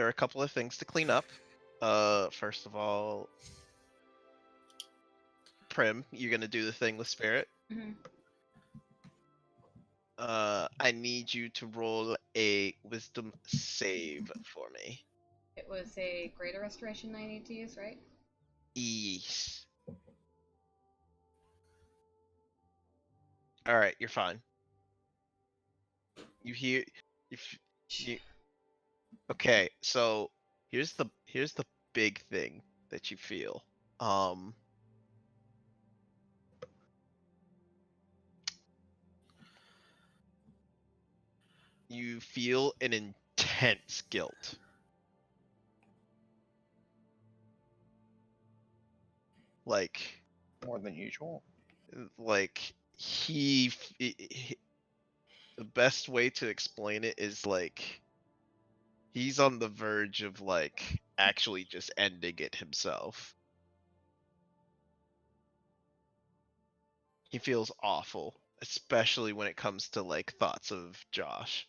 are a couple of things to clean up. First of all, Prim, you're gonna do the thing with Spirit. Mhm. I need you to roll a wisdom save for me. It was a greater restoration I need to use, right? Yes. Alright, you're fine. You hear if you okay, so here's the big thing that you feel. You feel an intense guilt. Like More than usual. like the best way to explain it is like he's on the verge of like actually just ending it himself. He feels awful, especially when it comes to like thoughts of Josh.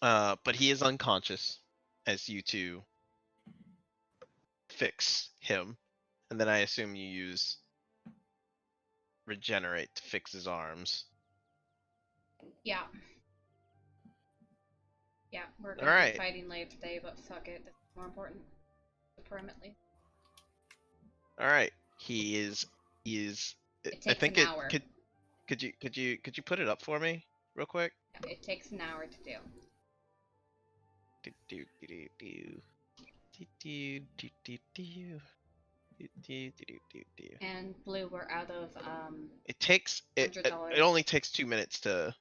But he is unconscious as you two fix him. And then I assume you use regenerate to fix his arms. Yeah. Yeah, we're gonna Alright. be fighting later today, but fuck it. This is more important. Permanently. Alright. He is It I takes think an it hour. could you put it up for me real quick? It takes an hour to do. Do, do, do, do, do. Do, do, do, do, do. Do, do, do, do, do. And Blue, we're out of It takes it $100. only takes 2 minutes to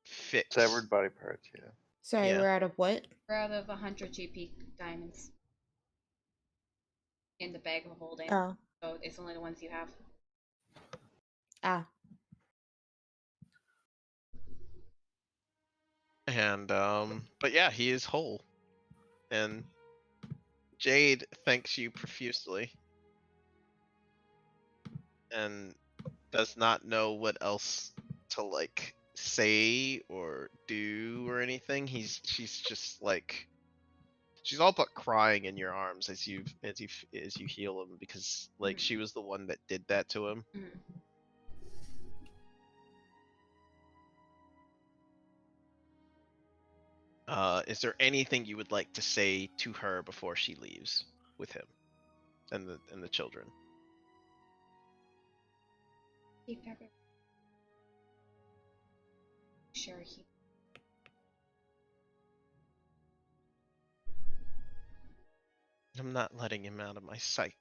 fix. Severed body parts, yeah. Sorry, Yeah. we're out of what? We're out of 100 GP diamonds in the bag of holding. Oh. So it's only the ones you have. Ah. And but yeah, he is whole. And Jade thanks you profusely. And does not know what else to like say or do or anything. She's just like she's all but crying in your arms as you heal him because like she was the one that did that to him. Mhm. Is there anything you would like to say to her before she leaves with him and the children? Keep everything. Sure he. I'm not letting him out of my sight.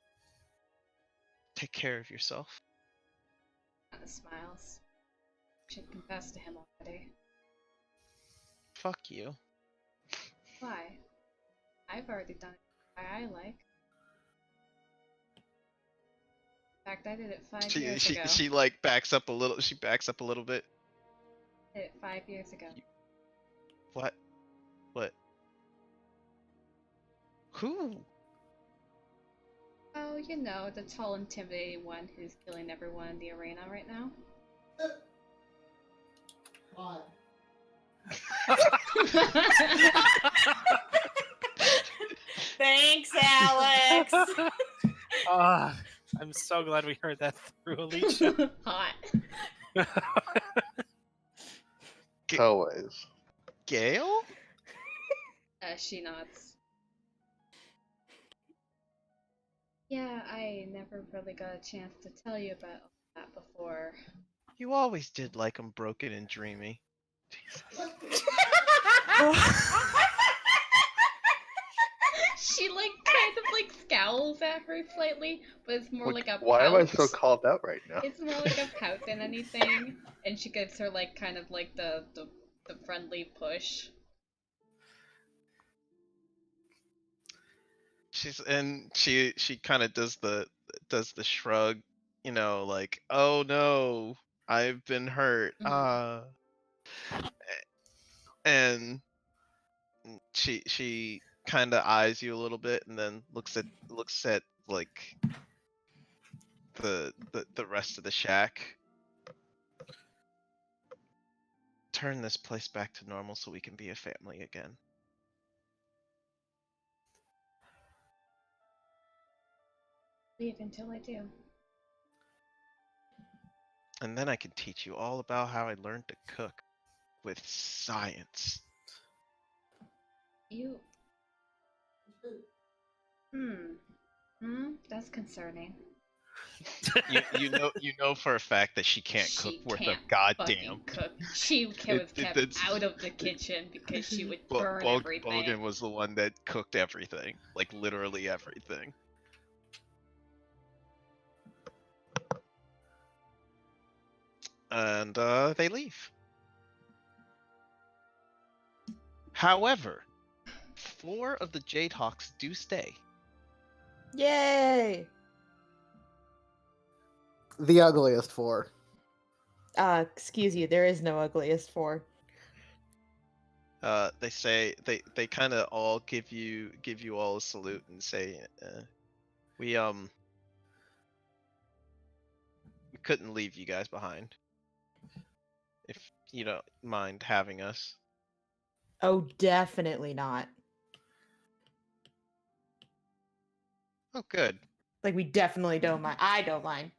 Take care of yourself. Kinda smiles. Should confess to him already. Fuck you. Why? I've already done it. Why I like. In fact, I did it 5 years ago. She like backs up a little. She backs up a little bit. I did it 5 years ago. What? What? Who? Oh, you know, the tall, intimidating one who's killing everyone in the arena right now. Thanks, Alex. Ah, I'm so glad we heard that through Alicia. Hot. Always. Gale? She nods. Yeah, I never really got a chance to tell you about that before. You always did like him broken and dreamy. She kind of scowls at her slightly, but it's more like a Why pout. am I so called out right now? It's more like a pout than anything, and she gives her kind of the friendly push. She kind of does the shrug, you know, like, oh no, I've been hurt. And she kind of eyes you a little bit and then looks at like the rest of the shack. Turn this place back to normal so we can be a family again. Leave until I do. And then I can teach you all about how I learned to cook with science. You. That's concerning. You know for a fact that she can't cook She worth can't a goddamn. fucking cook. She was kept out of the kitchen because she would burn everything. Bogan was the one that cooked everything, like literally everything. And they leave. However, 4 of the Jadehawks do stay. Yay! The ugliest 4. Excuse you, there is no ugliest 4. They say they kind of all give you all a salute and say, we couldn't leave you guys behind. If you don't mind having us. Oh, definitely not. Oh, good. Like, we definitely don't mind. I don't mind.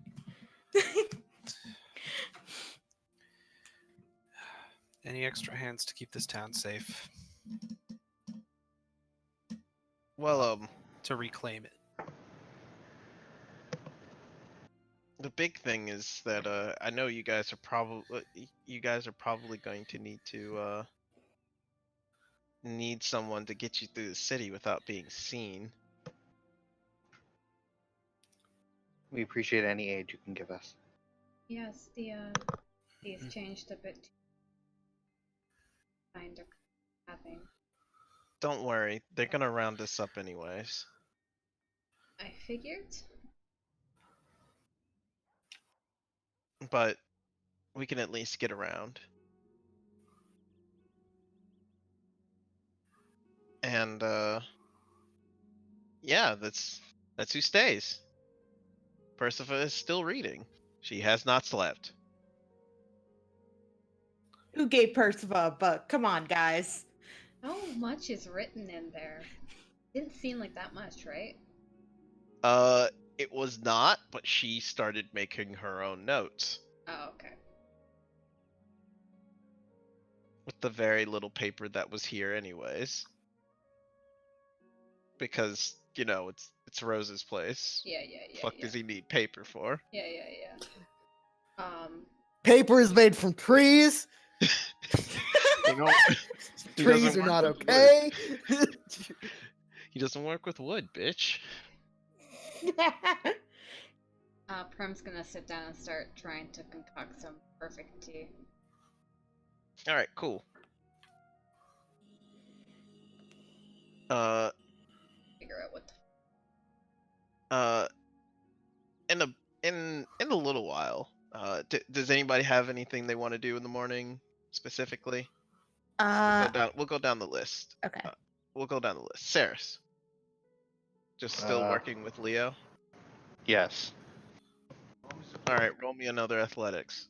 Any extra hands to keep this town safe? Well, To reclaim it. the big thing is that I know you guys are probably going to need someone to get you through the city without being seen. We appreciate any aid you can give us. Yes, he's changed a bit. Kind of having. Don't worry, they're gonna round us up anyways. I figured. But we can at least get around. And yeah, that's who stays. Percival is still reading. She has not slept. Who gave Percival a book? Come on, guys. How much is written in there? Didn't seem like that much, right? It was not, but she started making her own notes Oh, okay. with the very little paper that was here anyways. Because, it's Rose's place. Yeah. Fuck does he need paper for? Yeah. Paper is made from trees. He Trees doesn't are work not with wood. okay. He doesn't work with wood, bitch. Prim's gonna sit down and start trying to concoct some perfect tea. Alright, cool. Figure out what In a little while, does anybody have anything they want to do in the morning specifically? We'll go down the list. Okay. We'll go down the list. Saris, just still working with Leo. Yes. All right, roll me another athletics.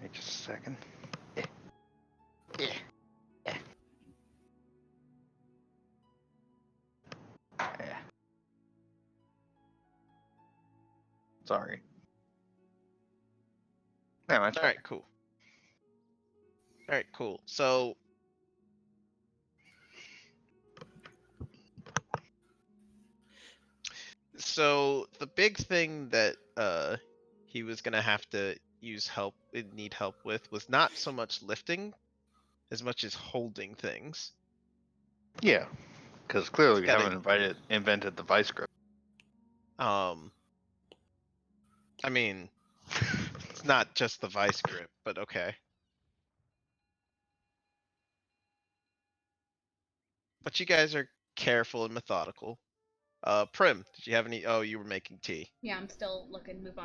Wait just a second. Yeah. Sorry. No, it's All right, cool. All right, cool. So the big thing that he was gonna have to need help with was not so much lifting as much as holding things. Yeah, because clearly It's we gotta- haven't invented the vice grip. I mean, it's not just the vice grip, but okay. But you guys are careful and methodical. Prim, did you have any? Oh, you were making tea. Yeah, I'm still looking. Move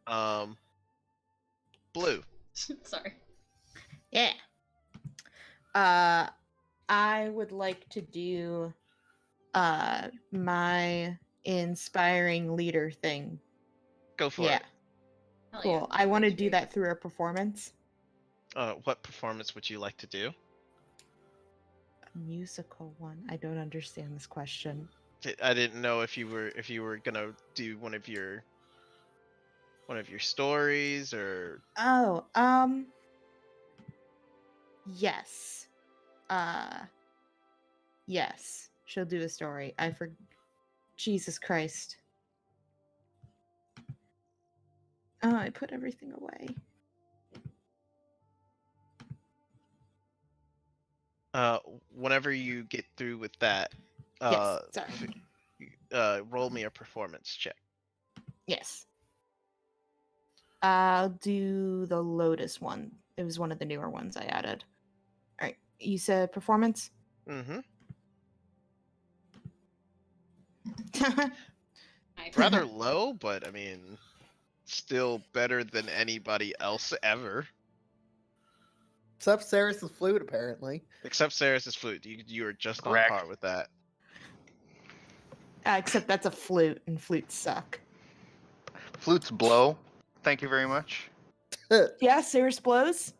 on. Blue. Sorry. Yeah. I would like to do my inspiring leader thing. Go for Yeah. it. Hell Cool. yeah. I want to Great do choice. that through a performance. What performance would you like to do? A musical one. I don't understand this question. I didn't know if you were gonna do one of your stories or. Oh, yes. Yes. She'll do a story. Jesus Christ. Oh, I put everything away. Whenever you get through with that, Yes. Sorry. roll me a performance check. Yes. I'll do the Lotus one. It was one of the newer ones I added. All right. You said performance? Mm-hmm. Nice. Rather low, but I mean, still better than anybody else ever. Except Saris's flute, apparently. Except Saris's flute. You are just Correct. on par with that. Except that's a flute, and flutes suck. Flutes blow. Thank you very much. Yeah, Cirrus blows.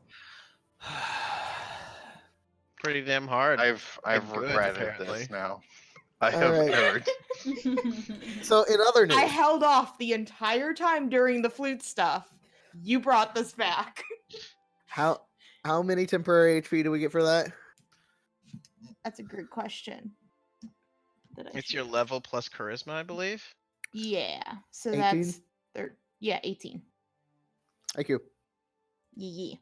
pretty damn hard. I've and good, regretted apparently. this now. I All have right. erred. So in other news, I held off the entire time during the flute stuff. You brought this back. how many temporary HP do we get for that? That's a good question. It's your level plus charisma, I believe. Yeah. So 18? that's 18. Thank you. Yeah.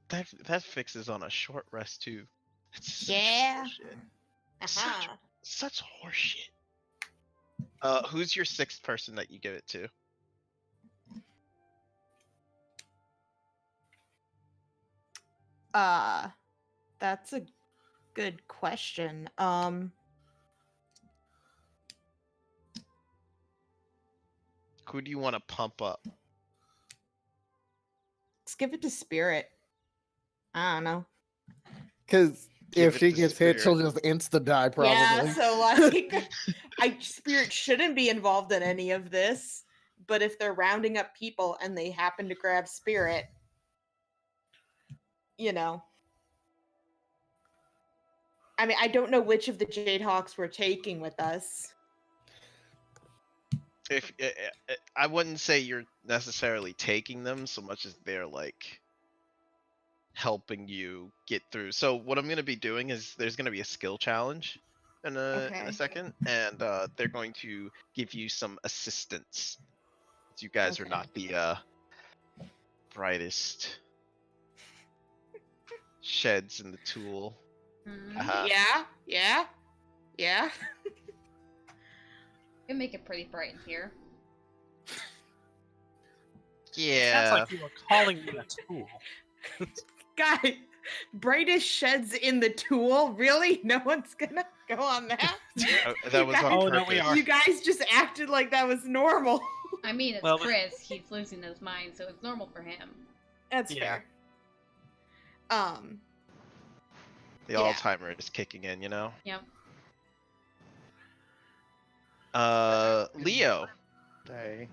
That fixes on a short rest too. It's such Yeah. horseshit. Such horseshit. Who's your sixth person that you give it to? That's a good question. Who do you want to pump up? Let's give it to Spirit. I don't know. Because Give if it she to gets hit, she'll Spirit. just insta die probably. Yeah, so like Spirit shouldn't be involved in any of this, but if they're rounding up people and they happen to grab Spirit, you know. I mean, I don't know which of the Jadehawks we're taking with us. If I wouldn't say you're necessarily taking them so much as they're like helping you get through. So what I'm gonna be doing is there's gonna be a skill challenge in a Okay. second, and they're going to give you some assistance. You guys are Okay. not the brightest sheds in the tool. Haha. Yeah. We make it pretty bright in here. Yeah. Sounds like you were calling me a tool. Guy, brightest sheds in the tool? Really? No one's gonna go on that? That was on Oh, purpose. no, we are. You guys just acted like that was normal. I mean, it's Well, Chris. He's losing his mind, so it's normal for him. That's Yeah. fair. The Yeah. Alzheimer is kicking in, you know? Yep. Leo. Day.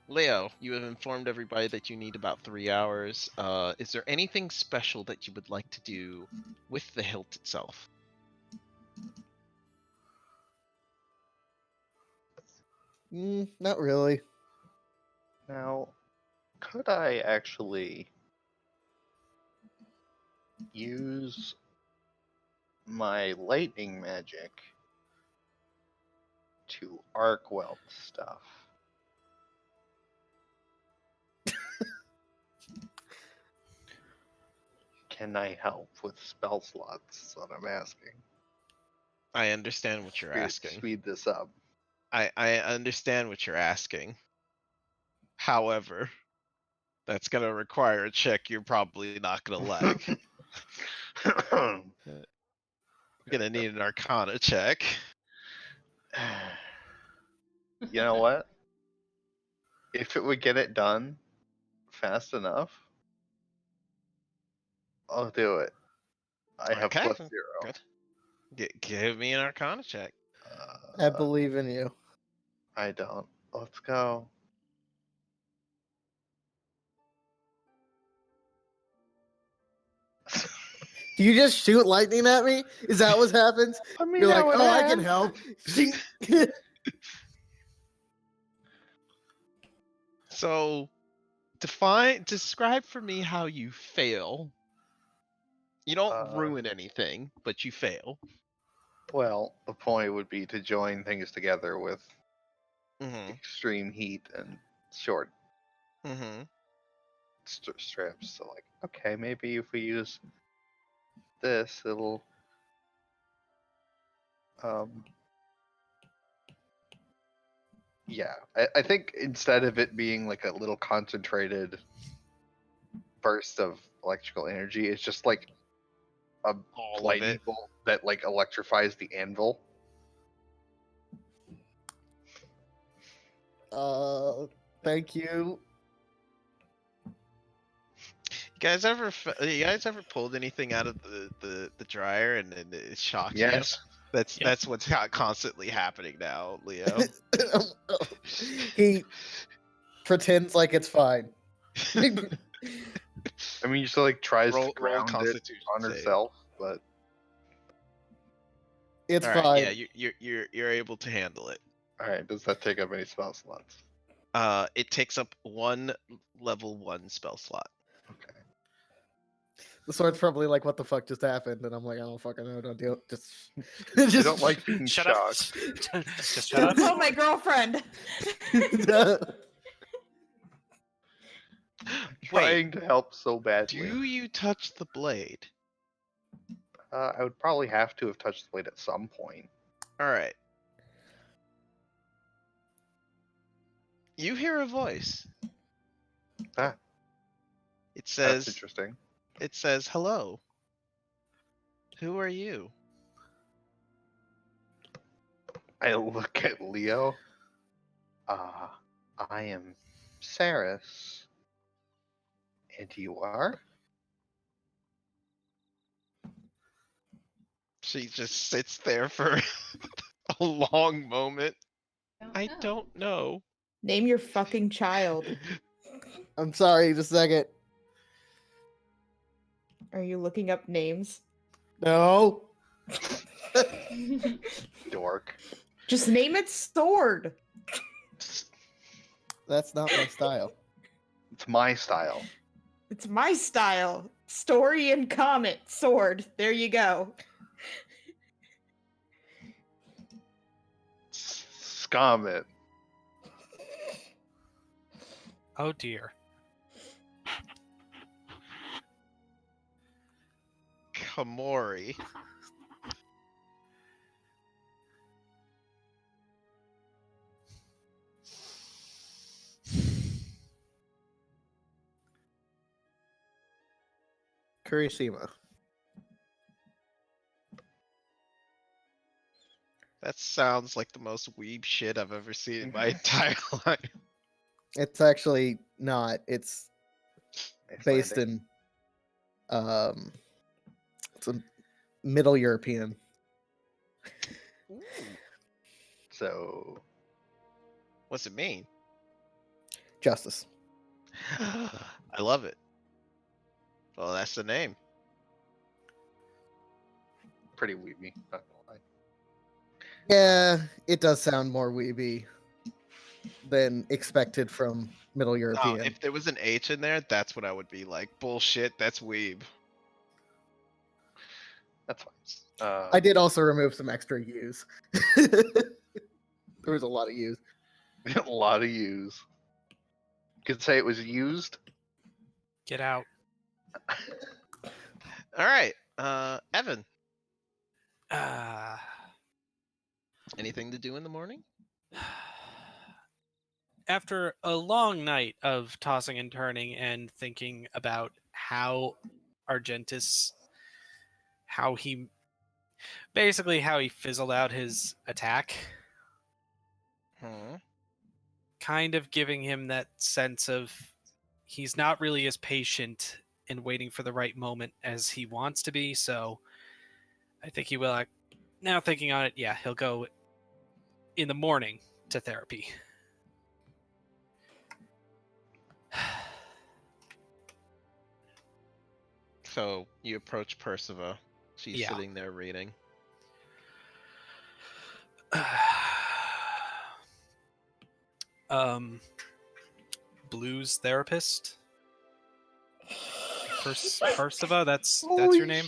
Leo, you have informed everybody that you need about 3 hours. Is there anything special that you would like to do with the hilt itself? Not really. Now, could I actually use my lightning magic to arc weld stuff? Can I help with spell slots? Is what I'm asking. I understand what you're asking. Speed this up. I understand what you're asking. However, that's gonna require a check you're probably not gonna like. You're gonna need an Arcana check. You know what? If it would get it done fast enough, I'll do it. I have Okay, +0. Good. Give me an Arcana check. I believe in you. I don't. Let's go. Do you just shoot lightning at me? Is that what happens? I mean, You're like, that would oh, I can happen. help. So, describe for me how you fail. You don't ruin anything, but you fail. Well, the point would be to join things together with Mm-hmm. extreme heat and short Mm-hmm. strips. So, like, okay, maybe if we use this, it'll yeah. I think instead of it being like a little concentrated burst of electrical energy, it's just like a All of lightning it. bolt that like electrifies the anvil. Thank you. You guys ever pulled anything out of the dryer and it shocked Yes. you? Yes. That's what's constantly happening now, Leo. He pretends like it's fine. I mean, she like tries Roll to ground it Constitution on save. herself, but It's All right, fine. yeah, you're able to handle it. all right. Does that take up any spell slots? It takes up one level 1 spell slot. Okay. The sword's probably like, "What the fuck just happened?" And I'm like, "I don't fucking know. Don't deal. Just, I just don't like being Shut up. shocked. Just shut up. Tell my girlfriend. Wait, Trying to help so badly. do you touch the blade? I would probably have to have touched the blade at some point. All right. You hear a voice. Ah, It that's says, interesting. "Hello. Who are you?" I look at Leo. I am Saris. And you are? She just sits there for a long moment. I know. don't know. Name your fucking child. I'm sorry. Just a second. Are you looking up names? No. Dork. Just name it Sword. That's not my style. It's my style. It's my style. Story and comet. Sword. There you go. Scommit. Oh dear. Kamori. Kurishima. That sounds like the most weeb shit I've ever seen in my entire life. It's actually not. It's based Icelandic. in it's a Middle European. So What's it mean? Justice. I love it. Well, that's the name. pretty weeby. Not gonna lie. Yeah, it does sound more weeby than expected from Middle No, European. if there was an H in there, that's what I would be like. Bullshit, that's weeb. That's fine. I did also remove some extra U's. There was a lot of U's. A lot of U's. Could say it was used. Get out. All right, Evan. Uh, Anything to do in the morning? After a long night of tossing and turning and thinking about how Argentus, how he fizzled out his attack, Hmm. kind of giving him that sense of he's not really as patient and waiting for the right moment as he wants to be. So I think he will. Now thinking on it, yeah, he'll go in the morning to therapy. So you approach Perciva. She's Yeah. sitting there reading. Blues therapist. Perciva, that's Holy your name.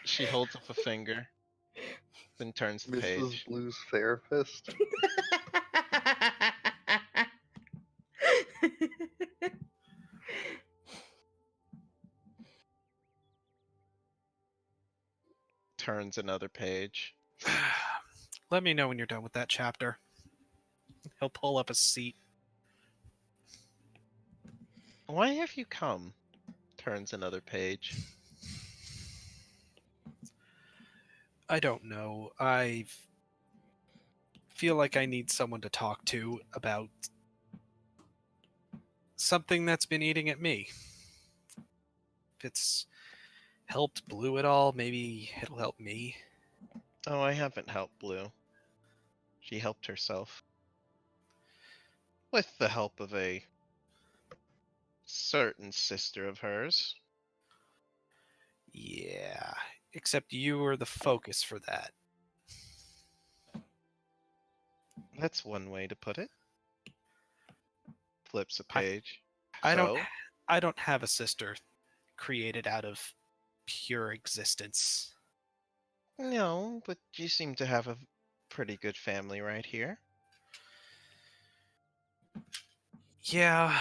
She holds up a finger, then turns the Mrs. page. Blue's therapist. Turns another page. Let me know when you're done with that chapter. He'll pull up a seat. Why have you come? Turns another page. I don't know. I feel like I need someone to talk to about something that's been eating at me. If it's helped Blue at all, maybe it'll help me. Oh, I haven't helped Blue. She helped herself. With the help of a certain sister of hers. Yeah, except you were the focus for that. That's one way to put it. Flips a I- page. I don't So, I don't have a sister created out of pure existence. no, but you seem to have a pretty good family right here. Yeah.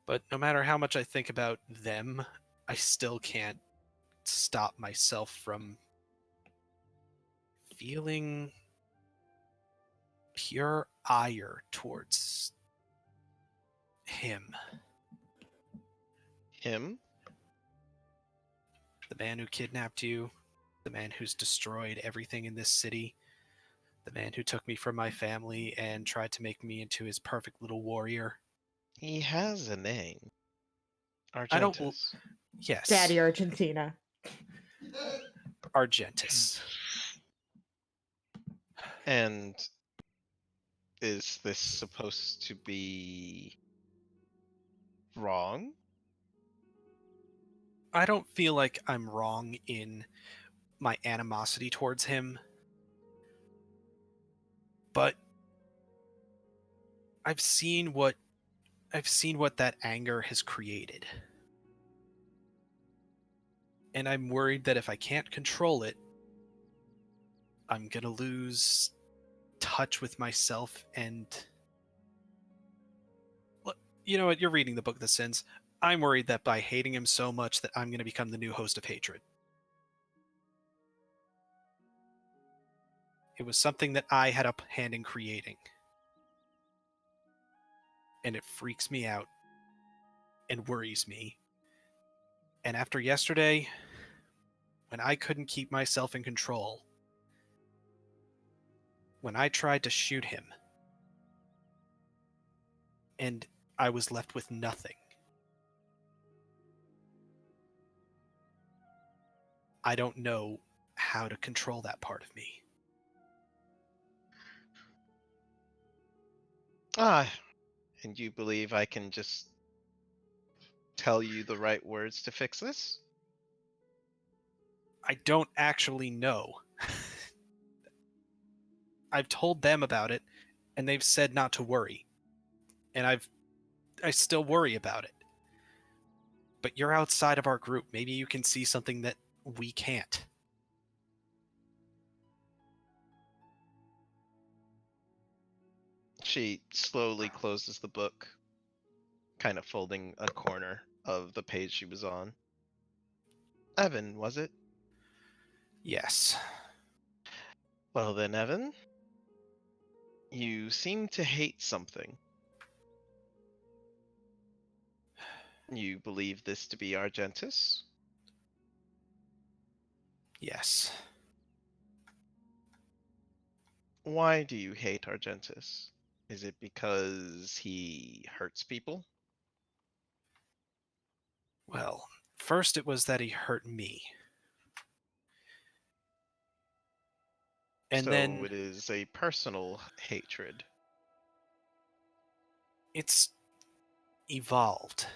But no matter how much I think about them, I still can't stop myself from feeling pure ire towards him. Him? The man who kidnapped you, the man who's destroyed everything in this city, the man who took me from my family and tried to make me into his perfect little warrior. He has a name. I don't. Argentus. Yes. Daddy Argentina. Argentus. And is this supposed to be wrong? I don't feel like I'm wrong in my animosity towards him, but I've seen what that anger has created. And I'm worried that if I can't control it, I'm going to lose touch with myself. And you know what? You're reading the Book of the Sins. I'm worried that by hating him so much that I'm going to become the new host of hatred. It was something that I had a hand in creating. And it freaks me out and worries me. And after yesterday, when I couldn't keep myself in control, when I tried to shoot him, and I was left with nothing, I don't know how to control that part of me. Ah, and you believe I can just tell you the right words to fix this? I don't actually know. I've told them about it, and they've said not to worry. And I still worry about it. But you're outside of our group. Maybe you can see something that we can't. She slowly closes the book, kind of folding a corner of the page she was on. Evan, was it? Yes. Well then, Evan, you seem to hate something. You believe this to be Argentus? Yes. Why do you hate Argentus? Is it because he hurts people? Well, first it was that he hurt me. And So then it is a personal hatred. it's evolved.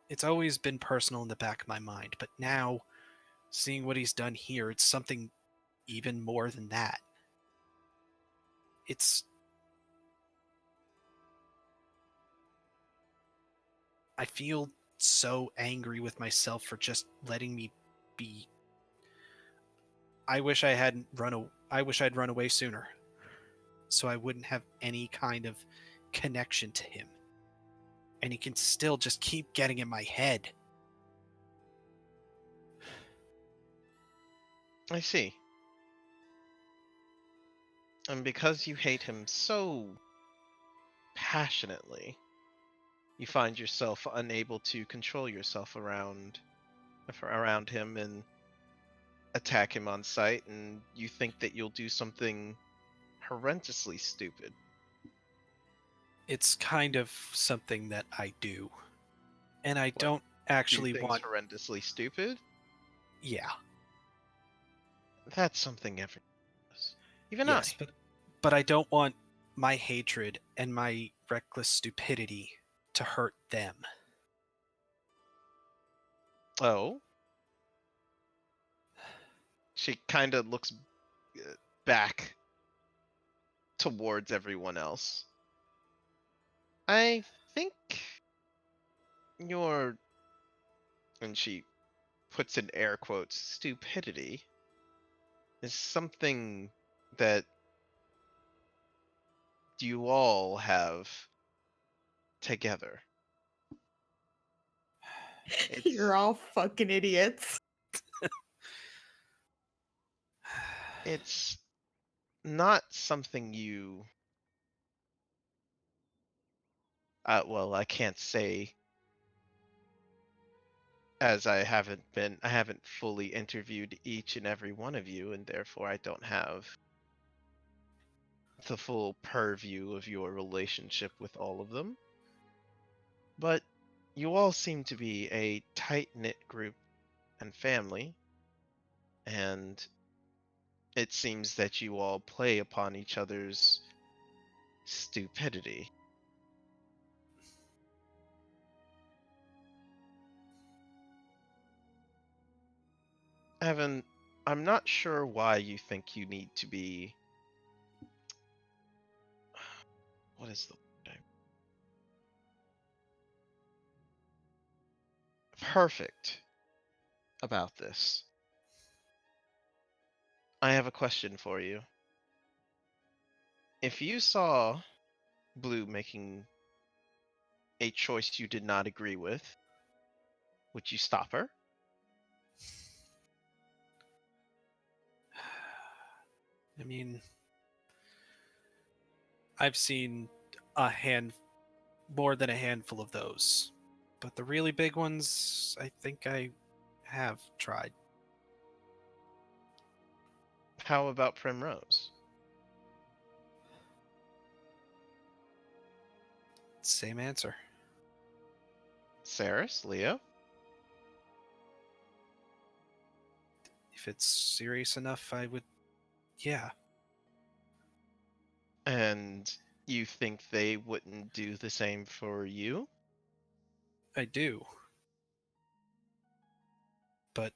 It's always been personal in the back of my mind, but now, seeing what he's done here, it's something even more than that. I feel so angry with myself for just letting me be. I wish I'd run away sooner, so I wouldn't have any kind of connection to him. And he can still just keep getting in my head. I see. And because you hate him so passionately, you find yourself unable to control yourself around him and attack him on sight, and you think that you'll do something horrendously stupid. It's kind of something that I do. And I What, don't actually do things want. horrendously stupid? Yeah. That's something everyone does. Even Yes, I. but I don't want my hatred and my reckless stupidity to hurt them. Oh? She kind of looks back towards everyone else. I think your, and she puts in air quotes, stupidity is something that you all have together. You're all fucking idiots. It's not something you, well, I can't say, as I haven't fully interviewed each and every one of you, and therefore I don't have the full purview of your relationship with all of them. But you all seem to be a tight-knit group and family, and it seems that you all play upon each other's stupidity. Evan, I'm not sure why you think you need to be... What is the word? Perfect about this. I have a question for you. If you saw Blue making a choice you did not agree with, would you stop her? I mean, I've seen more than a handful of those, but the really big ones, I think I have tried. How about Primrose? Same answer. Saris? Leo? If it's serious enough, I would, yeah. And you think they wouldn't do the same for you? I do. But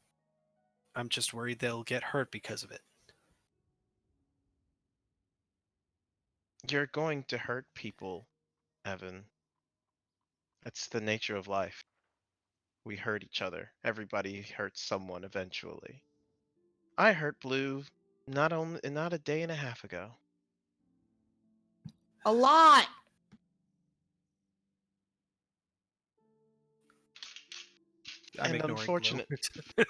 I'm just worried they'll get hurt because of it. You're going to hurt people, Evan. That's the nature of life. We hurt each other. Everybody hurts someone eventually. I hurt Blue not a day and a half ago. A lot. I'm And ignoring Blue.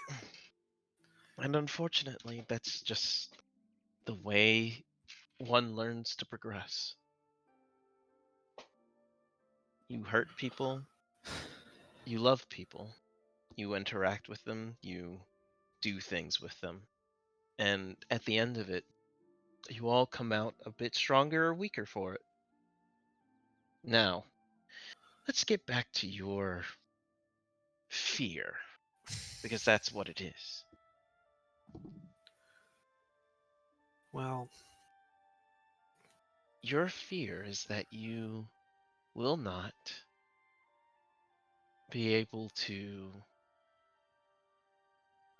And unfortunately, that's just the way one learns to progress. You hurt people, you love people, you interact with them, you do things with them. And at the end of it, you all come out a bit stronger or weaker for it. Now, let's get back to your fear, because that's what it is. Well, Your fear is that you will not be able to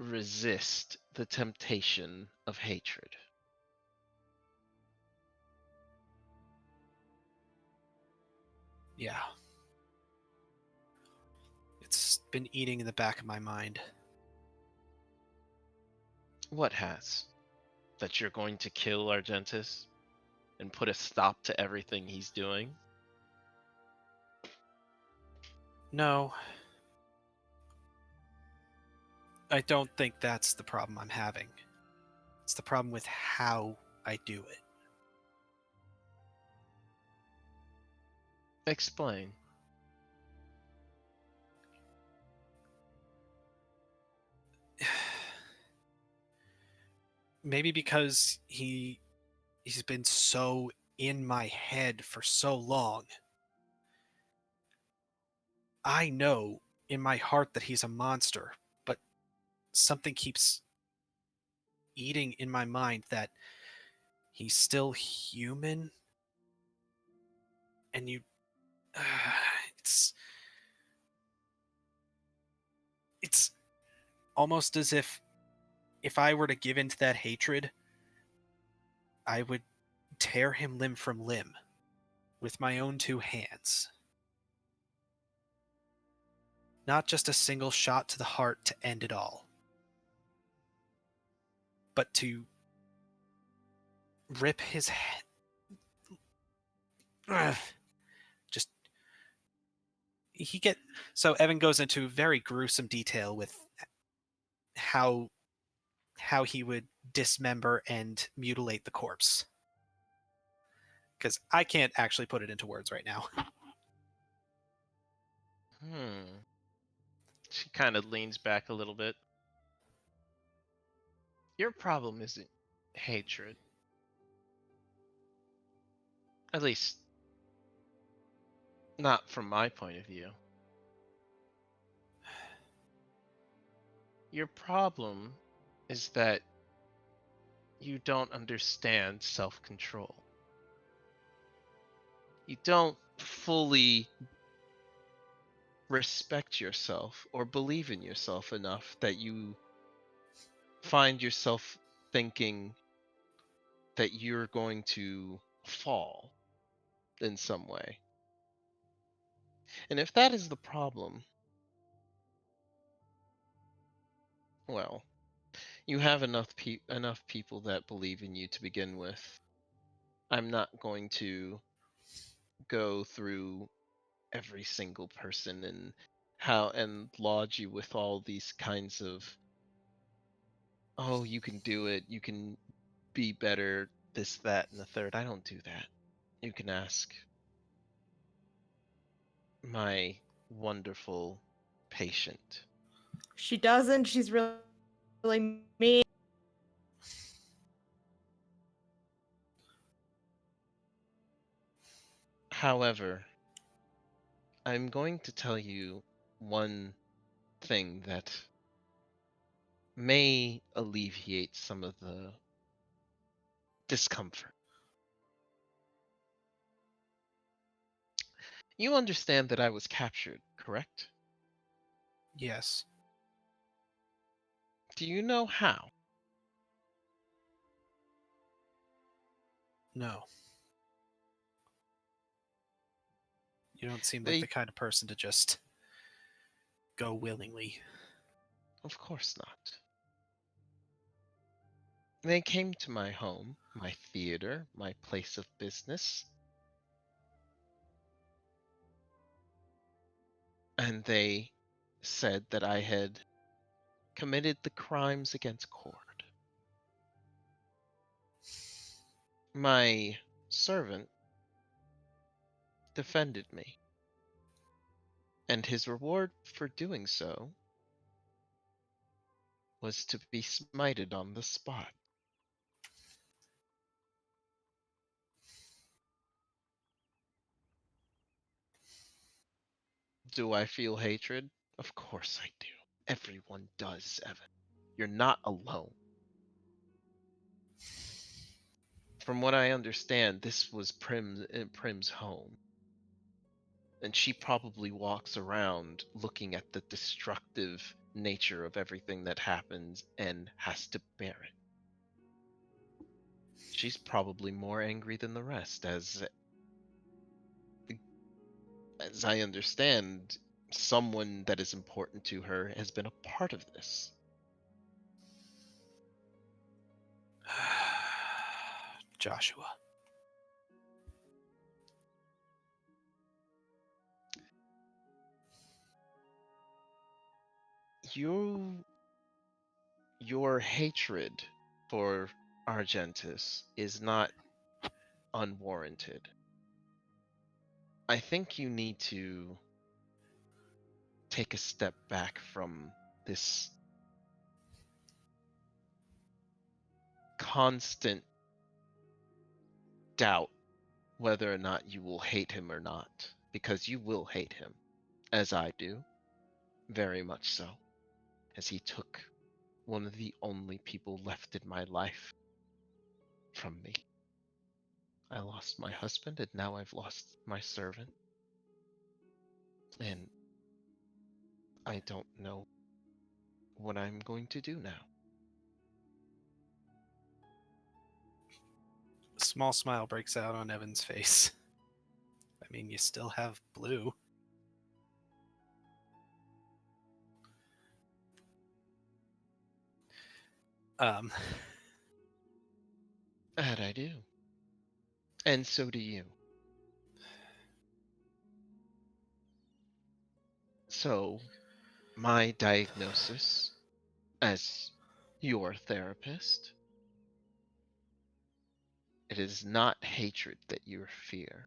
resist the temptation of hatred. yeah. It's been eating in the back of my mind. What has? That you're going to kill Argentus and put a stop to everything he's doing? No. I don't think that's the problem I'm having. It's the problem with how I do it. Explain. Maybe because he's been so in my head for so long. I know in my heart that he's a monster, but something keeps eating in my mind that he's still human and you, it's it's almost as if I were to give into that hatred, I would tear him limb from limb with my own two hands. Not just a single shot to the heart to end it all, but to rip his head. Just so Evan goes into very gruesome detail with how he would dismember and mutilate the corpse. Because I can't actually put it into words right now. She kind of leans back a little bit. Your problem isn't hatred. At least, not from my point of view. Your problem is that you don't understand self-control. You don't fully respect yourself or believe in yourself enough that you find yourself thinking that you're going to fall in some way. And if that is the problem, well, you have enough people that believe in you to begin with. I'm not going to go through every single person and laud you with all these kinds of, oh, you can do it, you can be better, this, that, and the third. I don't do that. You can ask my wonderful patient. She doesn't. She's really mean. However, I'm going to tell you one thing that may alleviate some of the discomfort. You understand that I was captured, correct? Yes. Do you know how? No. You don't seem like They, the kind of person to just go willingly. of course not. They came to my home, my theater, my place of business, and they said that I had committed the crimes against Cord. My servant defended me, and his reward for doing so was to be smited on the spot. Do I feel hatred? Of course I do. Everyone does, Evan. You're not alone. From what I understand, this was Prim's home. And she probably walks around looking at the destructive nature of everything that happens and has to bear it. She's probably more angry than the rest, as I understand, someone that is important to her has been a part of this. Joshua. Your hatred for Argentus is not unwarranted. I think you need to take a step back from this constant doubt whether or not you will hate him or not, because you will hate him, as I do, very much so, as he took one of the only people left in my life from me. I lost my husband, and now I've lost my servant. And I don't know what I'm going to do now. A small smile breaks out on Evan's face. I mean, you still have Blue. Um, That I do. And so do you. So, my diagnosis as your therapist, it is not hatred that you fear.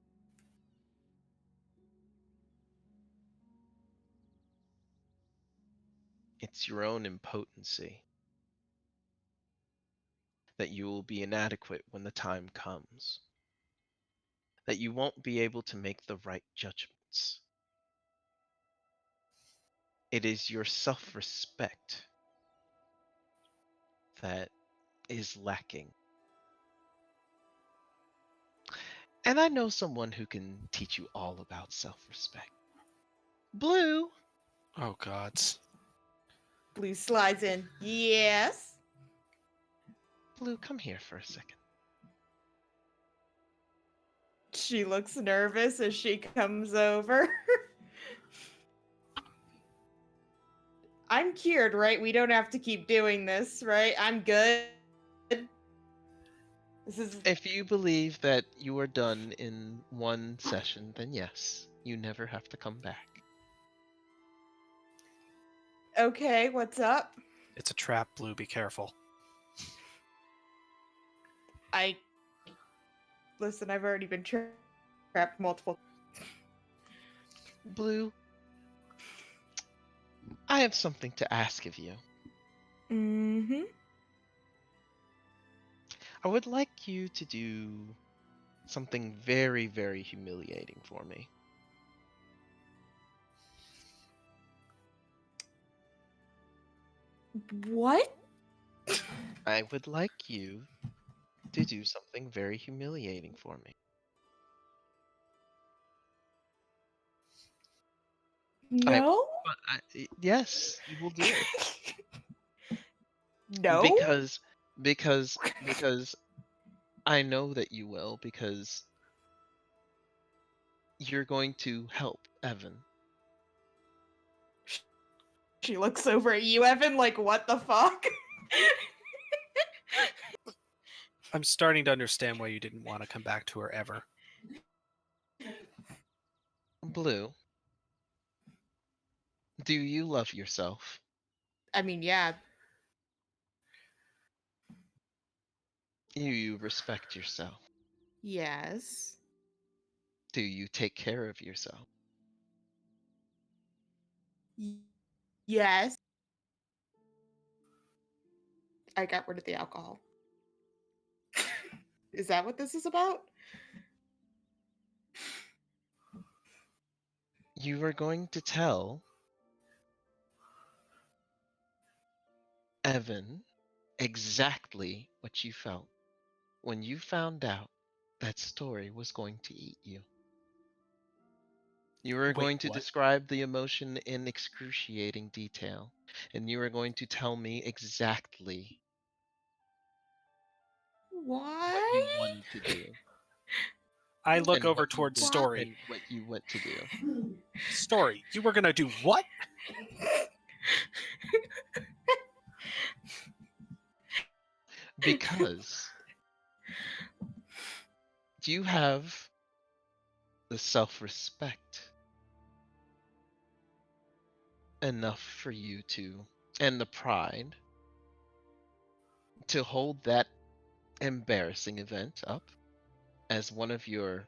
It's your own impotency. That you will be inadequate when the time comes. That you won't be able to make the right judgments. It is your self-respect that is lacking. And I know someone who can teach you all about self-respect. Blue! oh gods. Blue slides in. Yes. Blue, come here for a second. She looks nervous as she comes over. I'm cured, right? We don't have to keep doing this, right? I'm good. This is If you believe that you are done in one session, then yes, you never have to come back. okay. What's up? It's a trap, Blue. Be careful. Listen. I've already been trapped multiple. Blue, I have something to ask of you. Mm-hmm. I would like you to do something very, very humiliating for me. What? I would like you to do something very humiliating for me. No. Yes, you will do it. No. Because I know that you will, because you're going to help Evan. She looks over at you, Evan, like, what the fuck? I'm starting to understand why you didn't want to come back to her ever. Blue, do you love yourself? I mean, yeah. Do you respect yourself? Yes. Do you take care of yourself? Yes. I got rid of the alcohol. Is that what this is about? You are going to tell Evan exactly what you felt when you found out that story was going to eat you. You are Wait, going to what? describe the emotion in excruciating detail, and you are going to tell me exactly what you Why? wanted to do I look and over towards Story. and what you went to do. Story, you were gonna do what? Because you have the self-respect enough for you to, and the pride to hold that embarrassing event up as one of your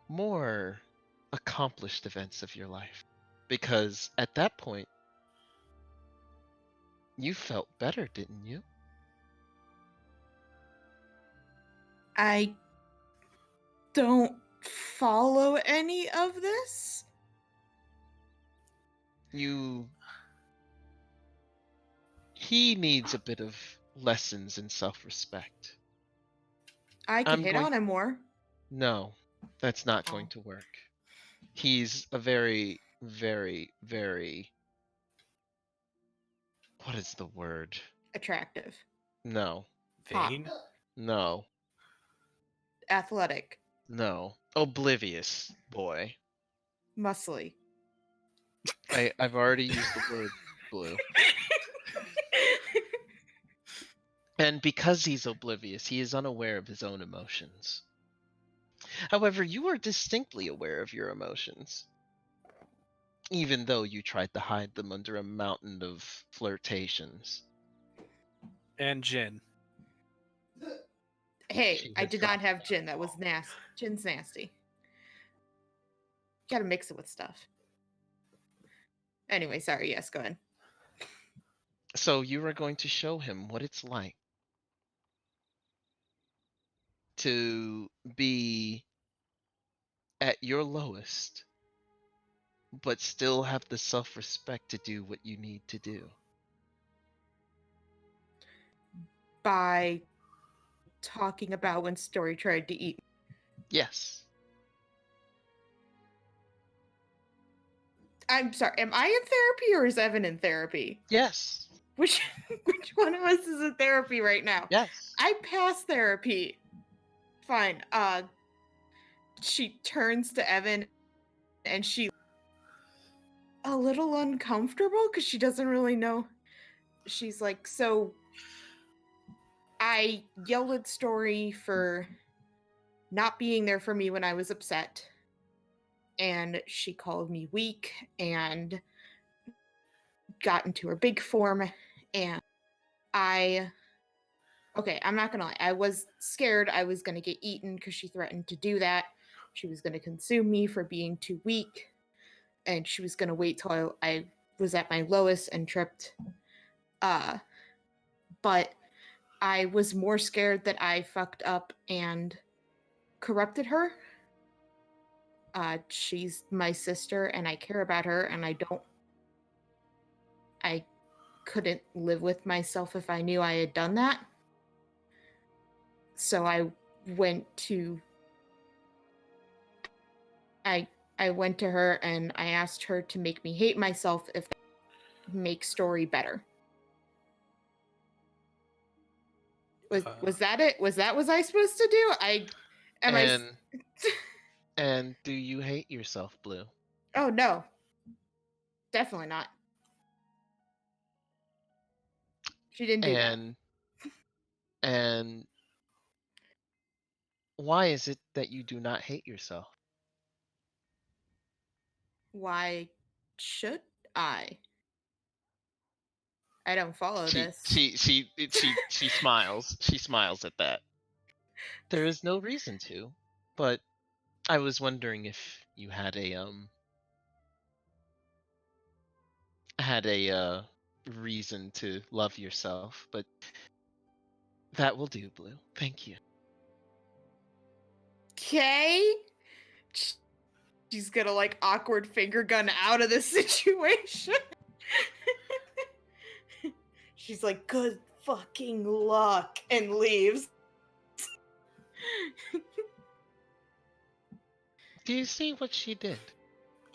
more accomplished events of your life. Because at that point, you felt better, didn't you? I don't follow any of this. You. He needs a bit of lessons in self respect. I could I'm hit going. on him more. No, that's not Oh. going to work. He's a very, very, very. What is the word? Attractive. No, Vain. no, Athletic. no. Oblivious boy. Muscly. I've already used the word blue. And because he's oblivious, he is unaware of his own emotions. However, you are distinctly aware of your emotions, even though you tried to hide them under a mountain of flirtations. And Jin. Hey, She I has did dropped not have gin. That was nasty. Gin's nasty. Gotta mix it with stuff. Anyway, sorry. Yes, go ahead. So you are going to show him what it's like to be at your lowest, but still have the self-respect to do what you need to do. By talking about when Story tried to eat. Yes. I'm sorry. Am I in therapy or is Evan in therapy? Yes. Which one of us is in therapy right now? Yes. I passed therapy. Fine. She turns to Evan and she a little uncomfortable because she doesn't really know. She's like, so I yelled at Story for not being there for me when I was upset. And she called me weak and got into her big form. And okay, I'm not gonna lie. I was scared I was gonna get eaten because she threatened to do that. She was gonna consume me for being too weak. And she was gonna wait till I was at my lowest and tripped. But I was more scared that I fucked up and corrupted her. She's my sister and I care about her and I couldn't live with myself if I knew I had done that. So I went to I went to her and I asked her to make me hate myself if that makes Story better. Was that it? Was I supposed to do? And do you hate yourself, Blue? Oh no. Definitely not. She didn't do that. And why is it that you do not hate yourself? Why should I? I don't follow this. She smiles. She smiles at that. There is no reason to, but I was wondering if you had a reason to love yourself, but that will do, Blue. Thank you. Okay. She's gonna like awkward finger gun out of this situation. She's like, good fucking luck, and leaves. Do you see what she did?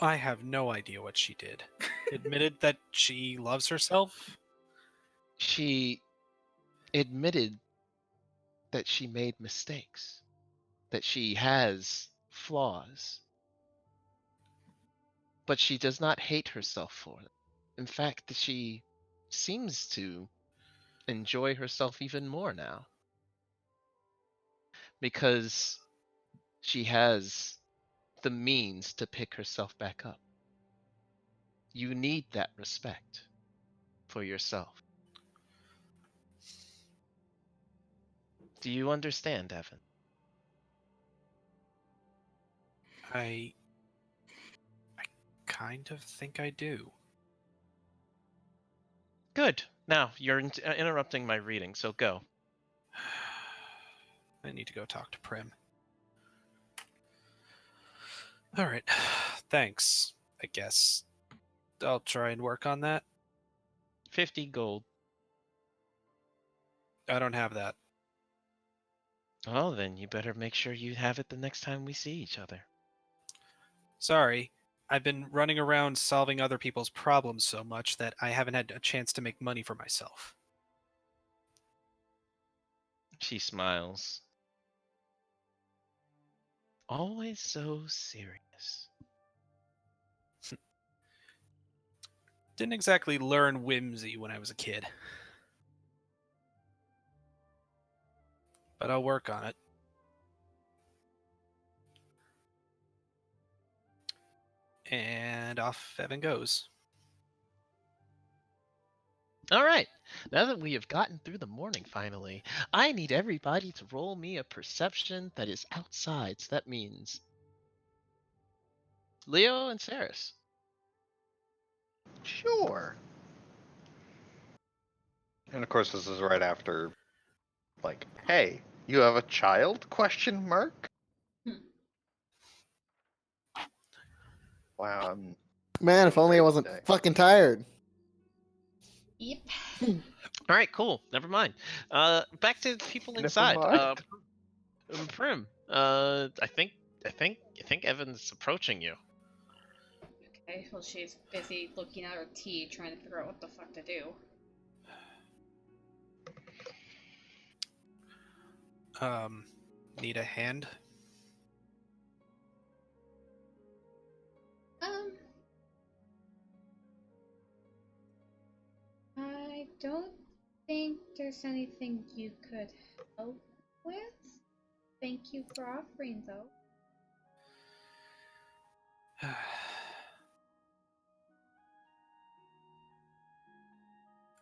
I have no idea what she did. Admitted that she loves herself? She admitted that she made mistakes, that she has flaws, but she does not hate herself for it. In fact, she seems to enjoy herself even more now because she has the means to pick herself back up. You need that respect for yourself. Do you understand, Evan? I kind of think I do. Good. Now, you're interrupting my reading, so go. I need to go talk to Prim. All right. Thanks, I guess. I'll try and work on that. 50 gold. I don't have that. Oh, then you better make sure you have it the next time we see each other. Sorry, I've been running around solving other people's problems so much that I haven't had a chance to make money for myself. She smiles. Always so serious. Didn't exactly learn whimsy when I was a kid. But I'll work on it. And off Evan goes. All right, now that we have gotten through the morning finally, I need everybody to roll me a perception that is outside. So that means Leo and Saris. Sure. And of course, this is right after, like, hey, you have a child? Question mark. Hmm. Wow. Man, if only I Great wasn't day. fucking tired. Yep. All right, cool. Never mind. Back to people Never inside. mind. Prim. I think Evan's approaching you. Okay, well, she's busy looking at her tea, trying to figure out what the fuck to do. Need a hand? Um, I don't think there's anything you could help with. Thank you for offering, though.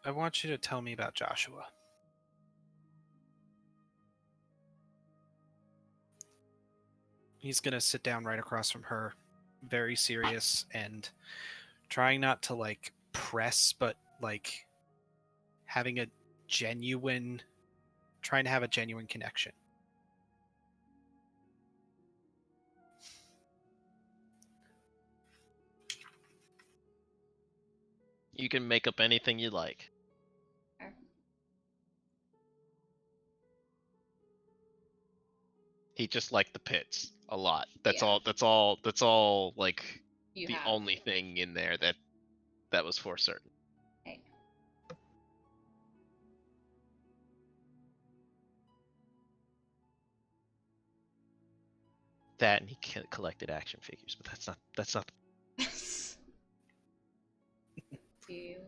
I want you to tell me about Joshua. He's gonna sit down right across from her, very serious and trying not to like press, but like having a genuine, trying to have a genuine connection. You can make up anything you like. Sure. He just liked the pits a lot. That's Yeah. all. That's all. Like You the have. only thing in there that was for certain. Hey. That and he collected action figures, but that's not. Do you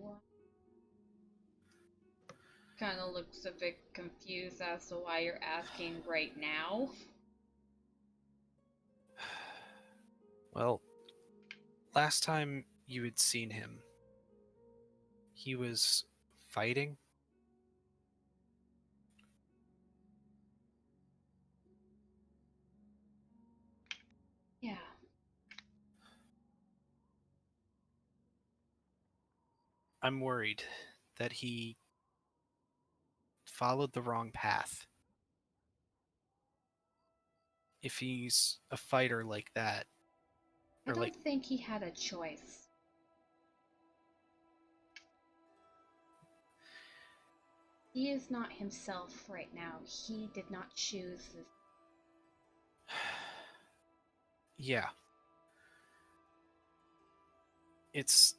kind of looks a bit confused as to why you're asking right now? Well, last time you had seen him, he was fighting. Yeah. I'm worried that he followed the wrong path. If he's a fighter like that, I or don't like, think he had a choice. He is not himself right now. He did not choose this. yeah, it's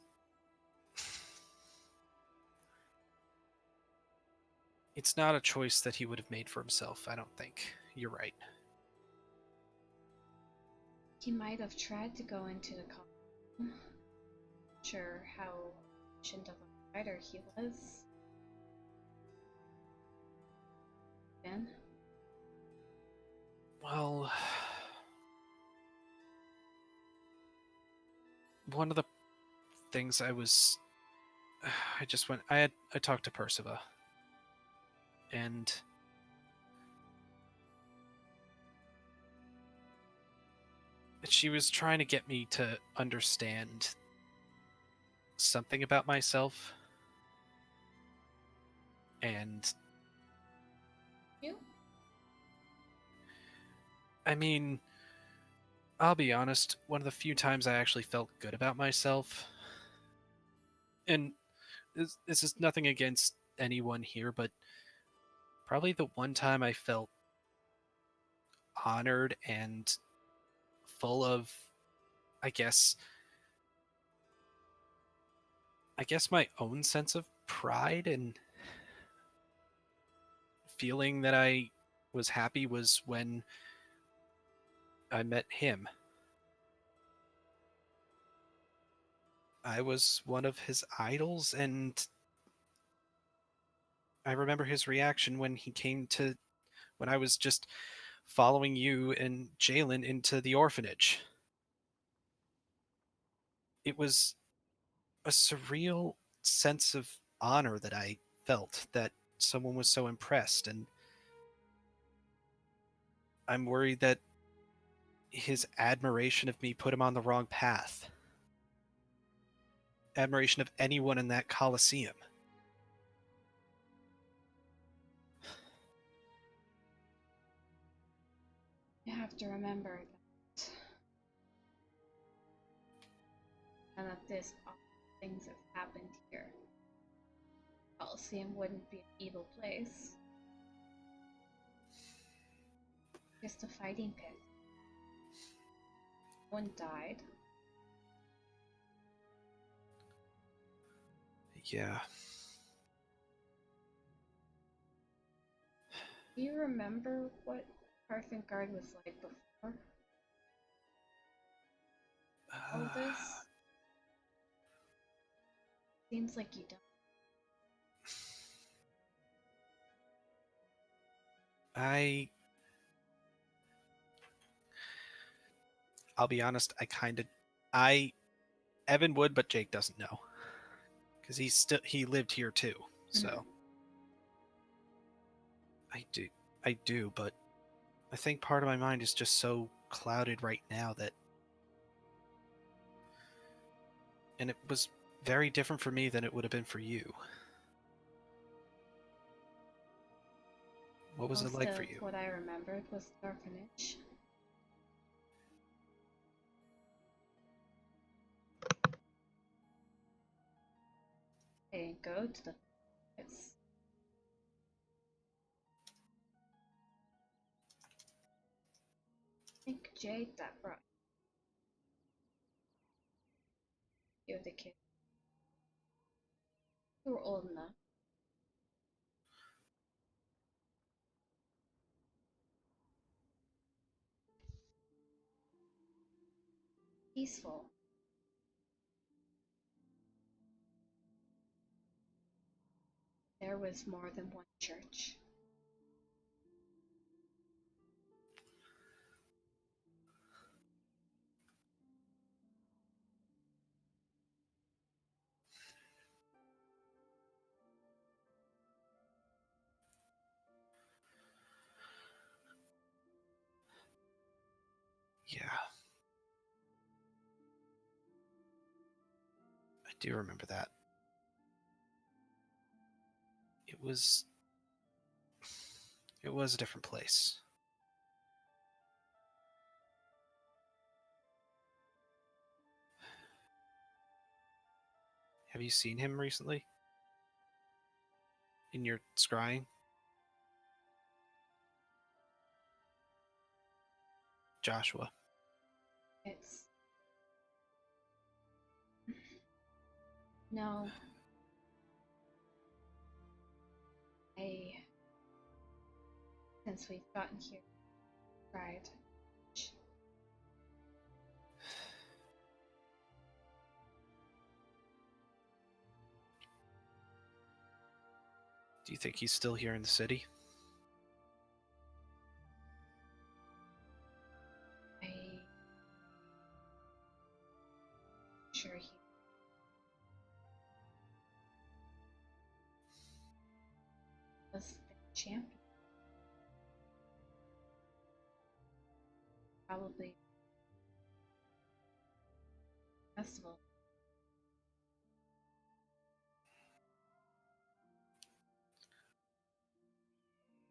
not a choice that he would have made for himself, I don't think. You're right. He might have tried to go into the column. Sure how efficient of a fighter he was. Then Well, one of the things I talked to Perciva, and she was trying to get me to understand something about myself. And you? I mean, I'll be honest, one of the few times I actually felt good about myself, and this is nothing against anyone here, but probably the one time I felt honored and full of, I guess my own sense of pride and feeling that I was happy was when I met him. I was one of his idols, and I remember his reaction when I was just following you and Jalen into the orphanage. It was a surreal sense of honor that I felt that someone was so impressed, and I'm worried that his admiration of me put him on the wrong path. Admiration of anyone in that Coliseum. You have to remember that none of this awful things have happened here. Coliseum wouldn't be an evil place. Just a fighting pit. One died. Yeah. Do you remember what Guard was like before all this? Seems like you don't. I'll be honest, Evan would, but Jake doesn't know. Because he lived here too, so. I do, but I think part of my mind is just so clouded right now and it was very different for me than it would have been for you. What was it like for you? What I remembered was the orphanage. I didn't go to the pits. I think Jade that brought you the kid. You were old enough. Peaceful. There was more than one church. Yeah. I do remember that. It was a different place. Have you seen him recently? In your scrying? Joshua. It's... No. Since we've gotten here, tried. Do you think he's still here in the city? I'm sure he was the champion. Probably festival.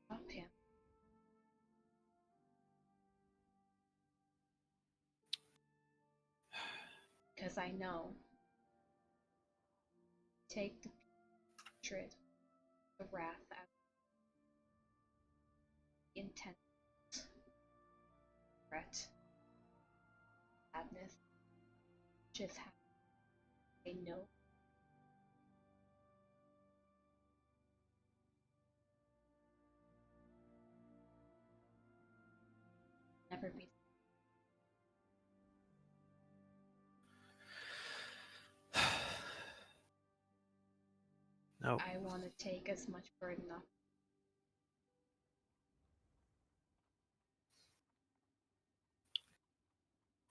Stop him. Because I know. Take the hatred, the wrath out. Intent. just have to say no. Never be. No. I want to take as much burden off.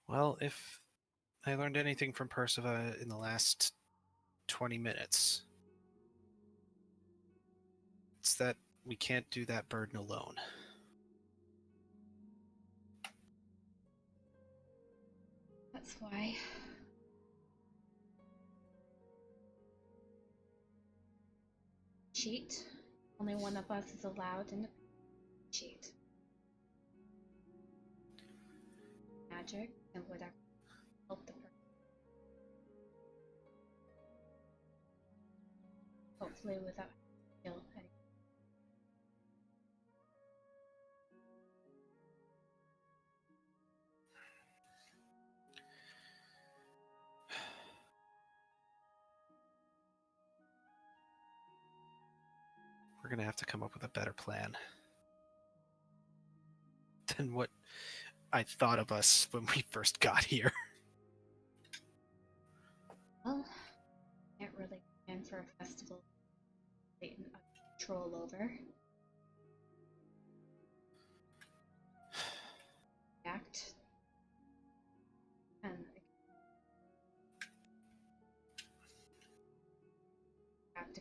Well, if I learned anything from Perciva in the last 20 minutes, it's that we can't do that burden alone. That's why. Cheat. Only one of us is allowed in the cheat. Magic and whatever help the person. Hopefully without skill. We're going to have to come up with a better plan than what I thought of us when we first got here. Well, can't really plan for a festival Satan control over. Act. And have to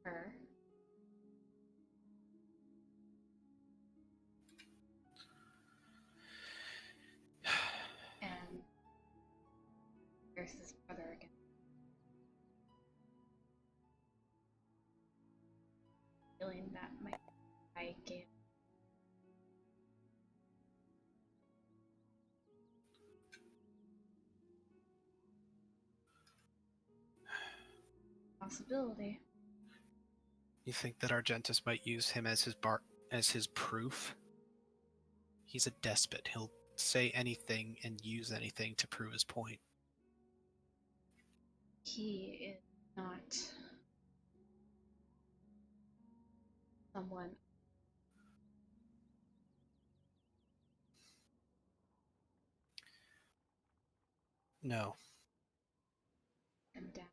her. And there's his brother again. Feeling that might I gave possibility. You think that Argentus might use him as his proof? He's a despot. He'll say anything and use anything to prove his point. He is not someone. No. Him down.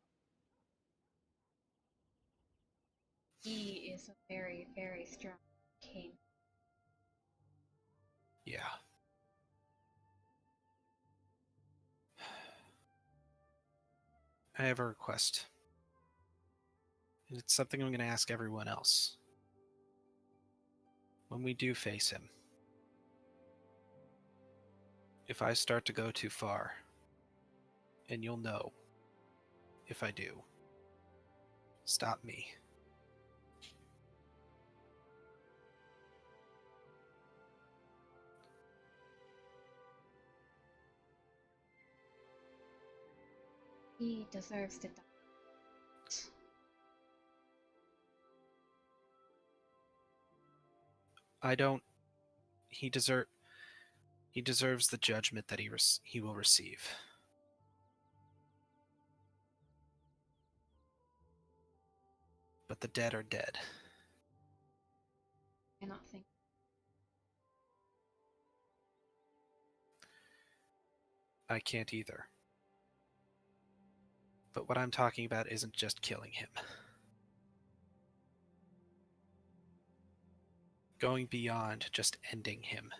He is a very, very strong king. Yeah. I have a request. And it's something I'm going to ask everyone else. When we do face him, if I start to go too far, and you'll know if I do, stop me. He deserves to die. I don't. He deserves the judgment that he will receive. But the dead are dead. I cannot think. I can't either. But what I'm talking about isn't just killing him. Going beyond just ending him.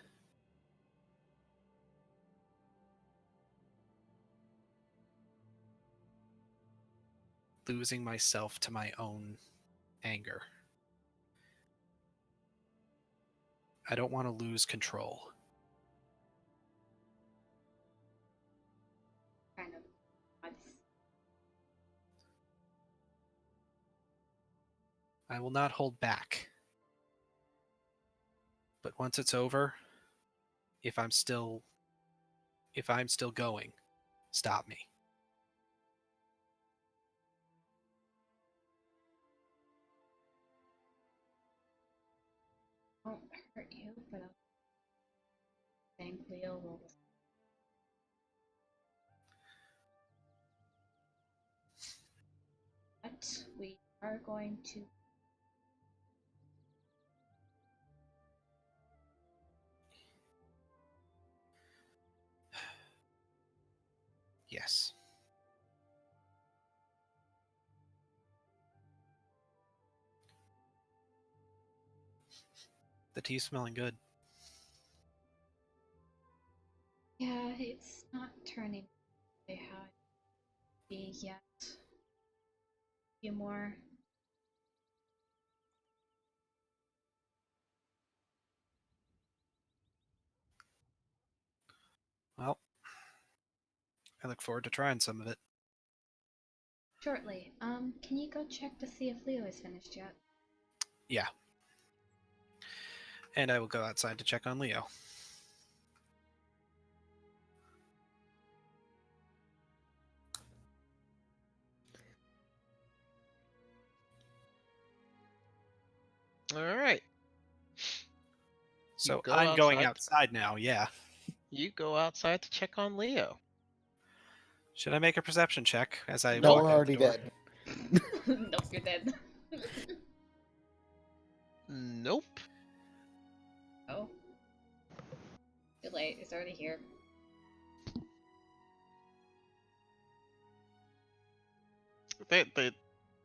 Losing myself to my own anger. I don't want to lose control. Kind of. I will not hold back. But once it's over, if I'm still going, stop me. are going to. Yes. The tea's smelling good. Yeah, it's not turning how it be yet. A few more. Well, I look forward to trying some of it. Shortly. Can you go check to see if Leo is finished yet? Yeah. And I will go outside to check on Leo. All right. So go I'm going outside. outside now, yeah. You go outside to check on Leo. Should I make a perception check as I No, walk we're out already the door? dead. Nope, you're dead. Nope. Oh. Too late, it's already here. There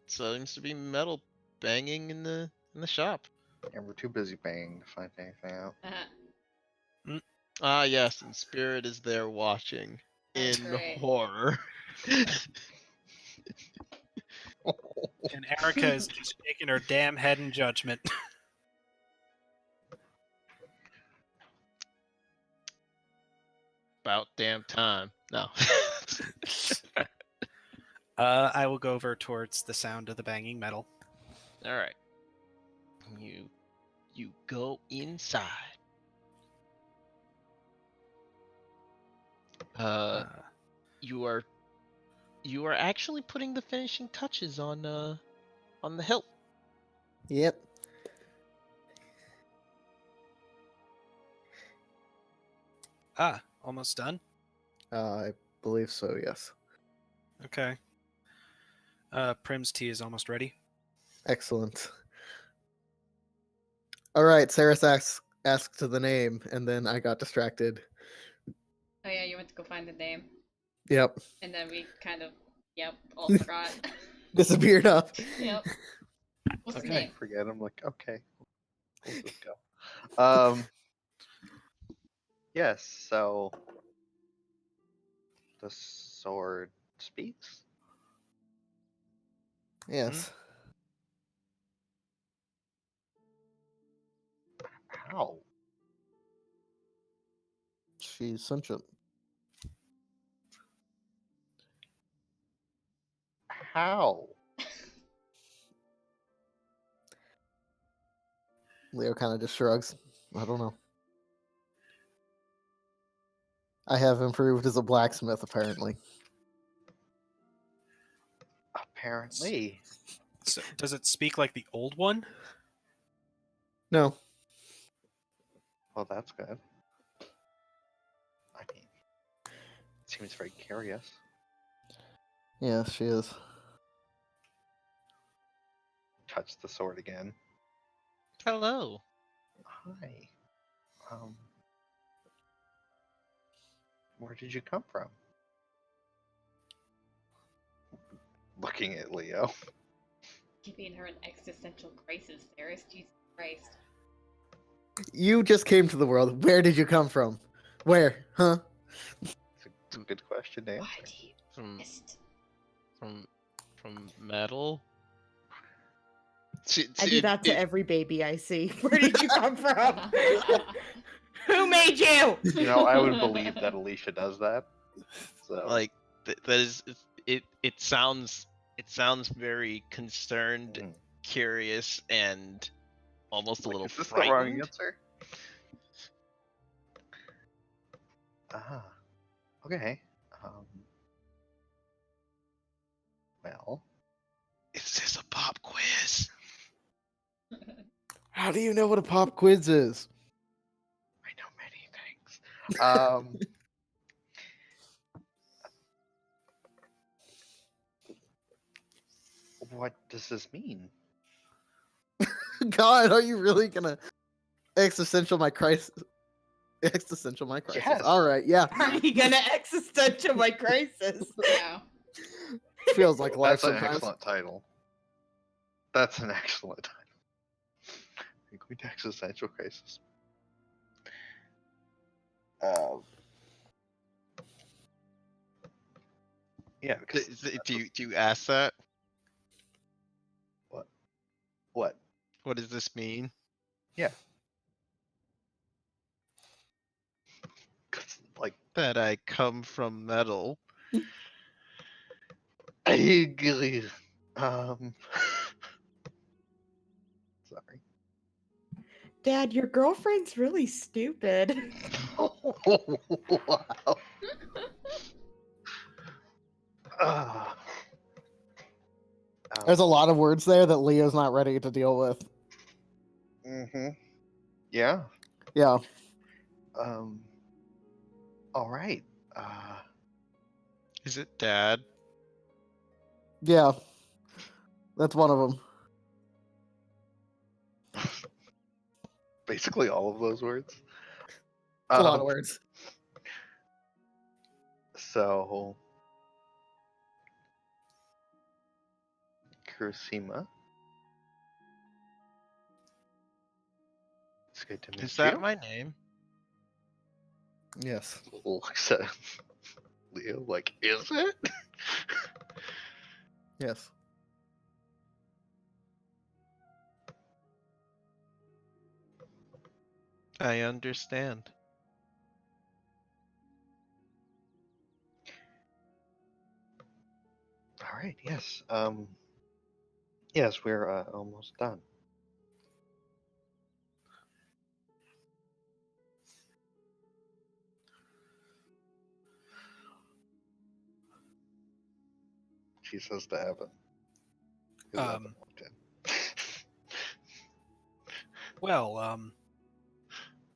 seems to be metal banging in the shop. And we're too busy banging to find anything out. Ah, yes, and Spirit is there watching Oh, in great. horror. And Erica is just shaking her damn head in judgment. About damn time. No. I will go over towards the sound of the banging metal. All right. You go inside. You are actually putting the finishing touches on the hilt. Yep. Almost done? I believe so, yes. Okay. Prim's tea is almost ready. Excellent. All right, Sarah asked to the name, and then I got distracted. Oh yeah, you went to go find the name. Yep. And then we kind of, all forgot. Disappeared off. Yep. What's the Okay. name? Forget. I'm like, okay, we'll just go. Yes. So the sword speaks. Yes. How? She's sentient. How? Leo kind of just shrugs. I don't know. I have improved as a blacksmith, apparently. Apparently. So, does it speak like the old one? No. Well, that's good. I mean, seems very curious. Yes, she is. Touch the sword again. Hello. Hi. Where did you come from? Looking at Leo. Giving her an existential crisis there is Jesus Christ. You just came to the world. Where did you come from? Where? Huh? It's a good question to answer. Why do you From mist? from metal. I do that to every baby I see. Where did you come from? Who made you? You know, I would believe that Alicia does that. So, Like that is it sounds very concerned, mm. curious, and almost a Like, little is this the wrong frightened. answer? Ah, okay. Well, Is this a pop quiz? How do you know what a pop quiz is? I know many things. What does this mean? God, are you really gonna existential my crisis? Existential my crisis. Yes. All right, yeah. Are you gonna existential my crisis? Yeah. Feels like life That's an sometimes. excellent title. That's an excellent title. You're going to existential crisis. Yeah, because Do you ask that? what? What does this mean? Yeah. 'Cause, like, That I come from metal. I agree. Sorry. Dad, your girlfriend's really stupid. Wow. Ah. There's a lot of words there that Leo's not ready to deal with. Mm-hmm. Yeah. Yeah. All right. Is it Dad? Yeah. That's one of them. Basically all of those words. It's a lot of words. So, Kurosima. It's good to meet Is that you. my name? Yes. Looks at Leo like, is it? Yes. I understand. All right. Yes. Yes, we're almost done. She says to Evan. 'Cause Evan walked in. Well,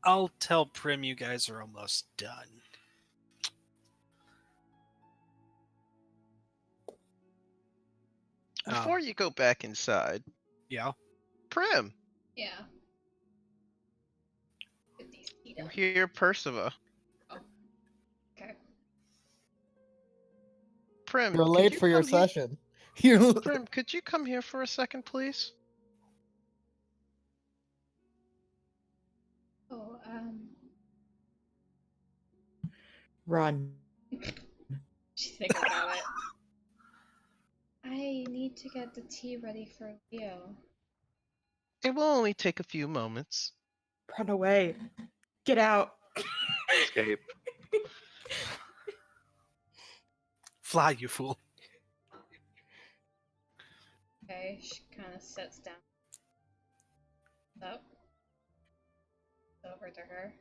I'll tell Prim you guys are almost done. Before you go back inside, Yeah. Prim, Yeah. Get these feet you up. hear Perciva. Okay. Prim, You're could late you for your come here- session. You're Prim, could you come here for a second, please? Oh, Run. she's thinking about it. I need to get the tea ready for Leo. It will only take a few moments. Run away. Get out. Escape. Fly, you fool. Okay, she kind of sits down. Up. Over to her.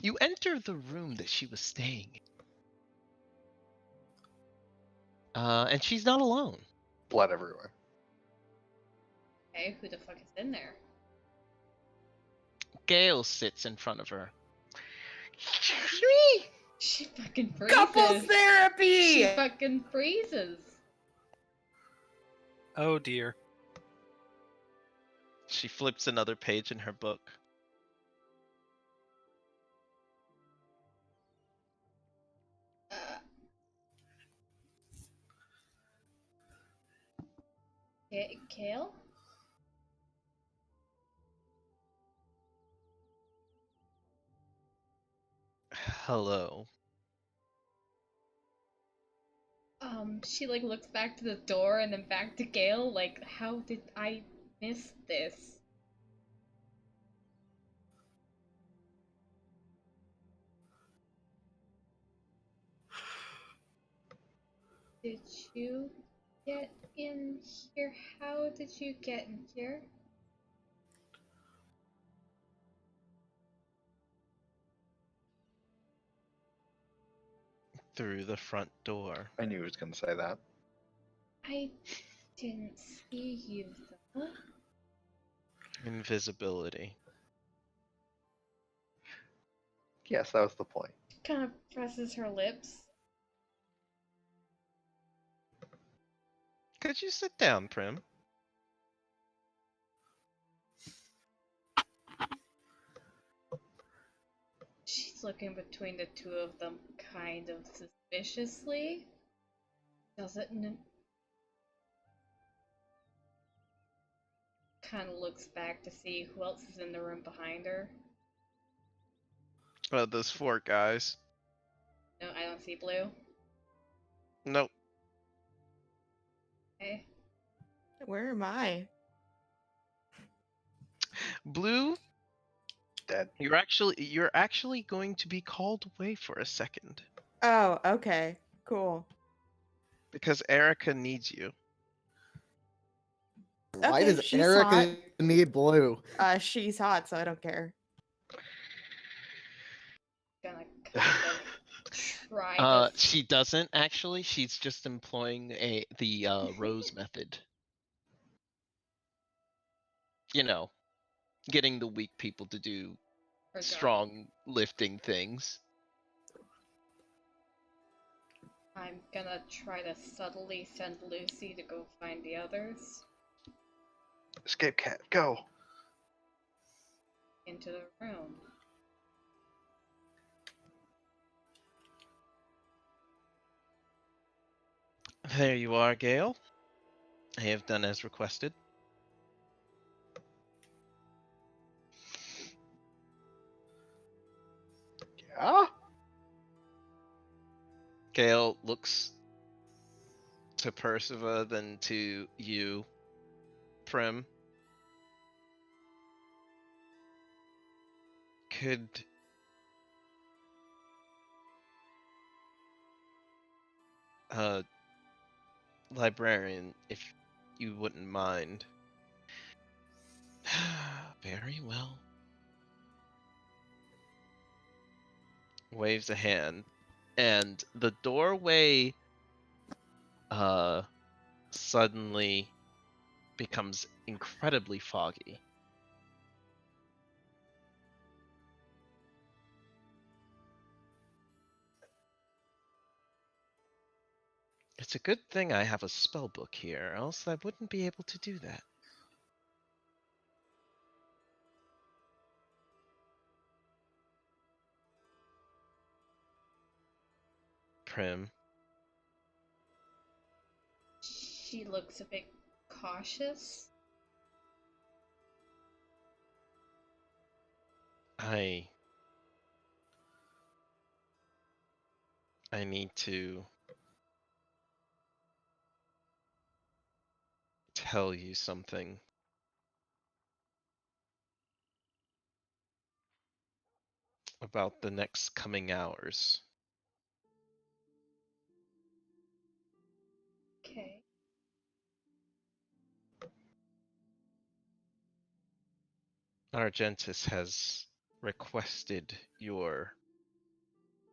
You enter the room that she was staying in. And she's not alone. Blood everywhere. Okay, who the fuck is in there? Gale sits in front of her. Excuse me. She fucking freezes. Couples She therapy! fucking freezes. Oh dear. She flips another page in her book. Kale? Hello. She like looks back to the door and then back to Gale, like, how did I miss this? Did you get in here? How did you get in here? Through the front door. I knew he was going to say that. I didn't see you though. Invisibility. Yes, that was the point. Kind of presses her lips. Could you sit down, Prim? She's looking between the two of them kind of suspiciously. Doesn't kind of looks back to see who else is in the room behind her. Those 4 guys. No, I don't see Blue. Nope. Okay. Where am I? Blue, Dead. you're actually going to be called away for a second Oh, okay. Cool. because Erica needs you. Why Okay, does she's Erica need blue? She's hot, so I don't care. Gonna kind of try to. She doesn't actually. She's just employing the Rose method. You know, getting the weak people to do her job. strong lifting things. I'm gonna try to subtly send Lucy to go find the others Escape cat, go. into the room. There you are, Gale. I have done as requested. Yeah. Gale looks to Perciva, then to you, Prim. Could librarian, if you wouldn't mind. Very well. Waves a hand, and the doorway suddenly becomes incredibly foggy. It's a good thing I have a spell book here, else I wouldn't be able to do that. Prim, She looks a bit cautious. I need to tell you something. About the next coming hours. Okay. Argentus has requested your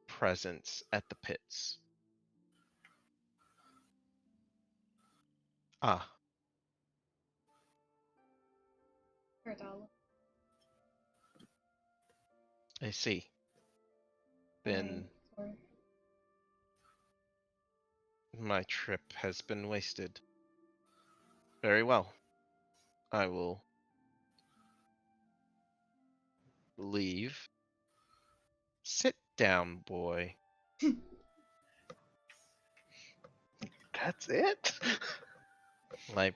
presence at the pits. Ah, Heard all I see. Then or my trip has been wasted. Very well. I will leave. Sit down, boy. That's it? Li-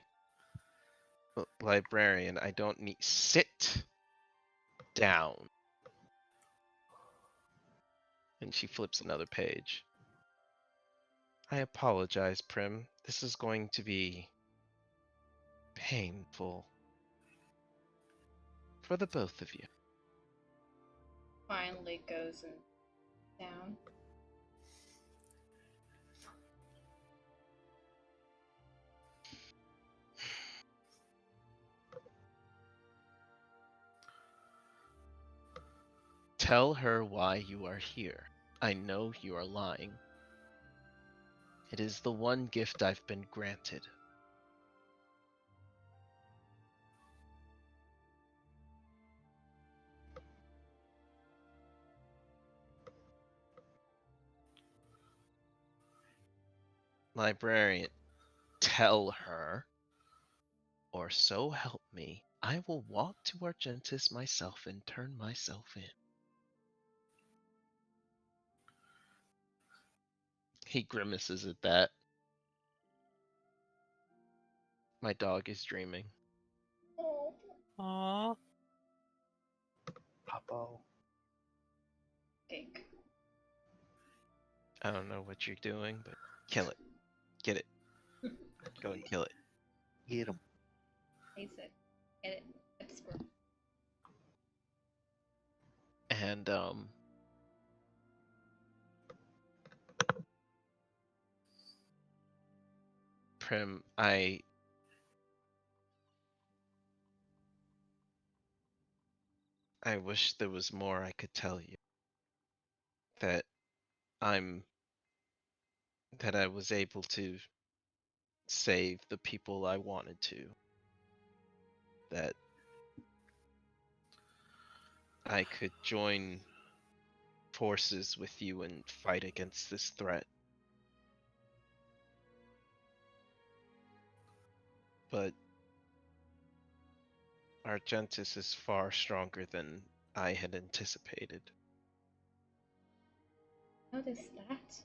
librarian, I don't need. Sit down. And she flips another page. I apologize, Prim. This is going to be painful for the both of you. finally goes and down. Tell her why you are here. I know you are lying. It is the one gift I've been granted. Librarian, tell her, or so help me, I will walk to Argentis myself and turn myself in. He grimaces at that. My dog is dreaming. Aww. Popo. Cake. I don't know what you're doing, but kill it. Get it. Go and kill it. Get him. Face it. Get it. Get the squirrel. And Prim, I wish there was more I could tell you. That I'm that I was able to save the people I wanted to. That I could join forces with you and fight against this threat. But Argentis is far stronger than I had anticipated. Notice that.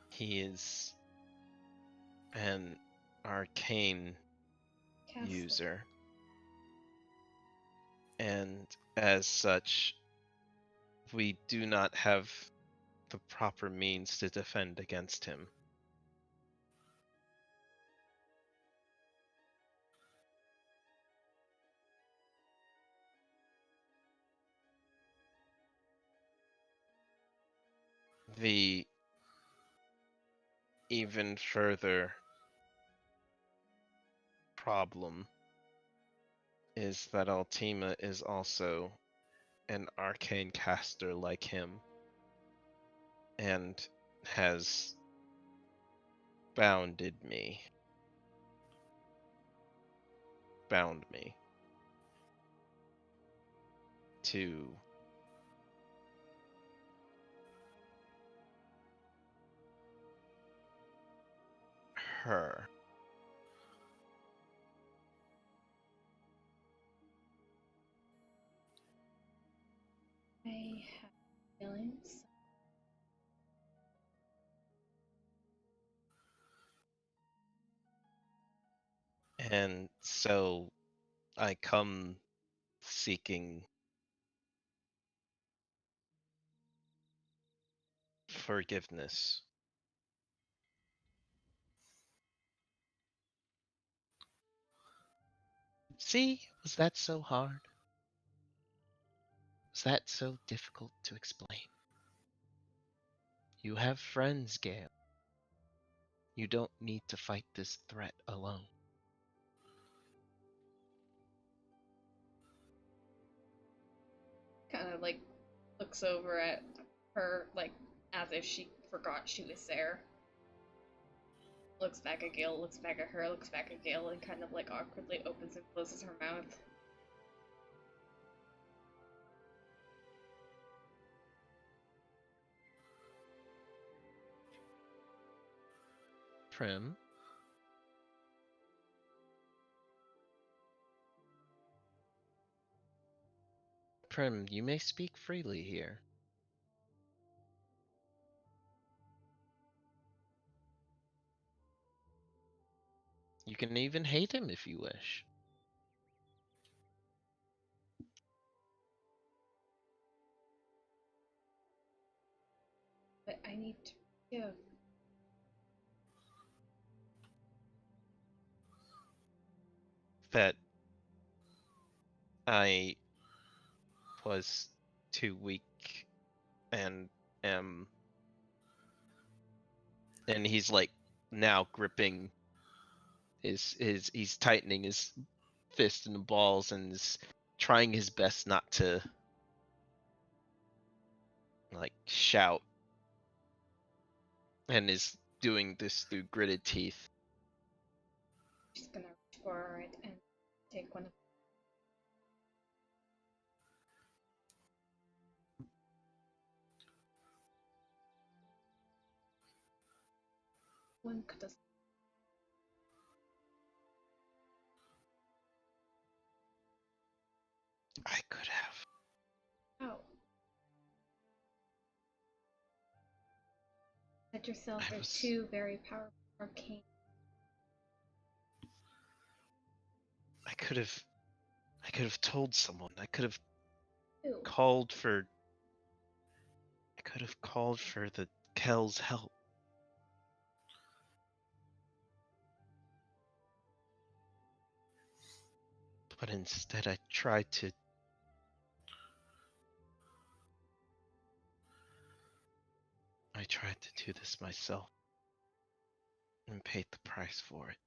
He is an arcane Caster. user, and as such, we do not have the proper means to defend against him. The even further problem is that Altima is also an arcane caster like him and has bound me to her. I have feelings. And so I come seeking forgiveness. See, was that so hard? Was that so difficult to explain? You have friends, Gale. You don't need to fight this threat alone. Kind of like looks over at her like as if she forgot she was there. Looks back at Gale, looks back at her, looks back at Gale, and kind of like awkwardly opens and closes her mouth. Prim? Prim, you may speak freely here. You can even hate him if you wish. But I need to forgive. That I was too weak and am. And he's like now gripping he's tightening his fist and balls and is trying his best not to like shout, and is doing this through gritted teeth. She's gonna reach forward and take one of One could have. I could have. Oh. Set yourself I are was- two very powerful arcane. I could have told someone. I could have Two. called for. I could have called for the Kel's help. But instead, I tried to. I tried to do this myself and paid the price for it.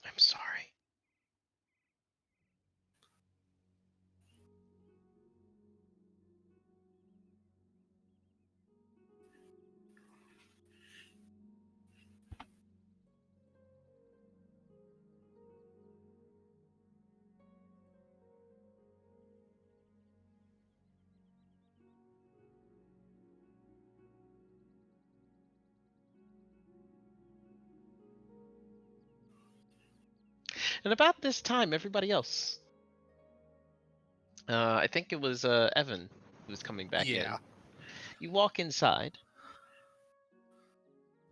I'm sorry. And about this time, everybody else. I think it was Evan who was coming back in. Yeah. You walk inside,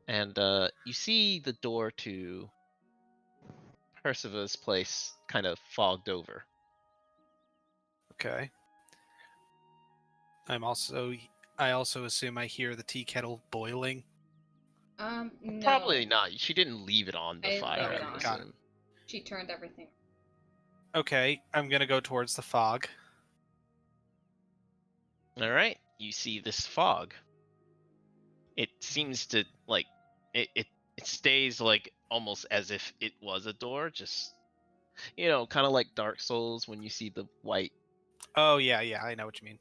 and you see the door to Perciva's place kind of fogged over. Okay. I also assume I hear the tea kettle boiling. No. Probably not. She didn't leave it on the I didn't fire, leave it I would on. Got it. assume. She turned everything. Okay, I'm gonna go towards the fog. All right, you see this fog. It seems to like it stays like almost as if it was a door, just kind of like Dark Souls when you see the white Oh yeah, I know what you mean.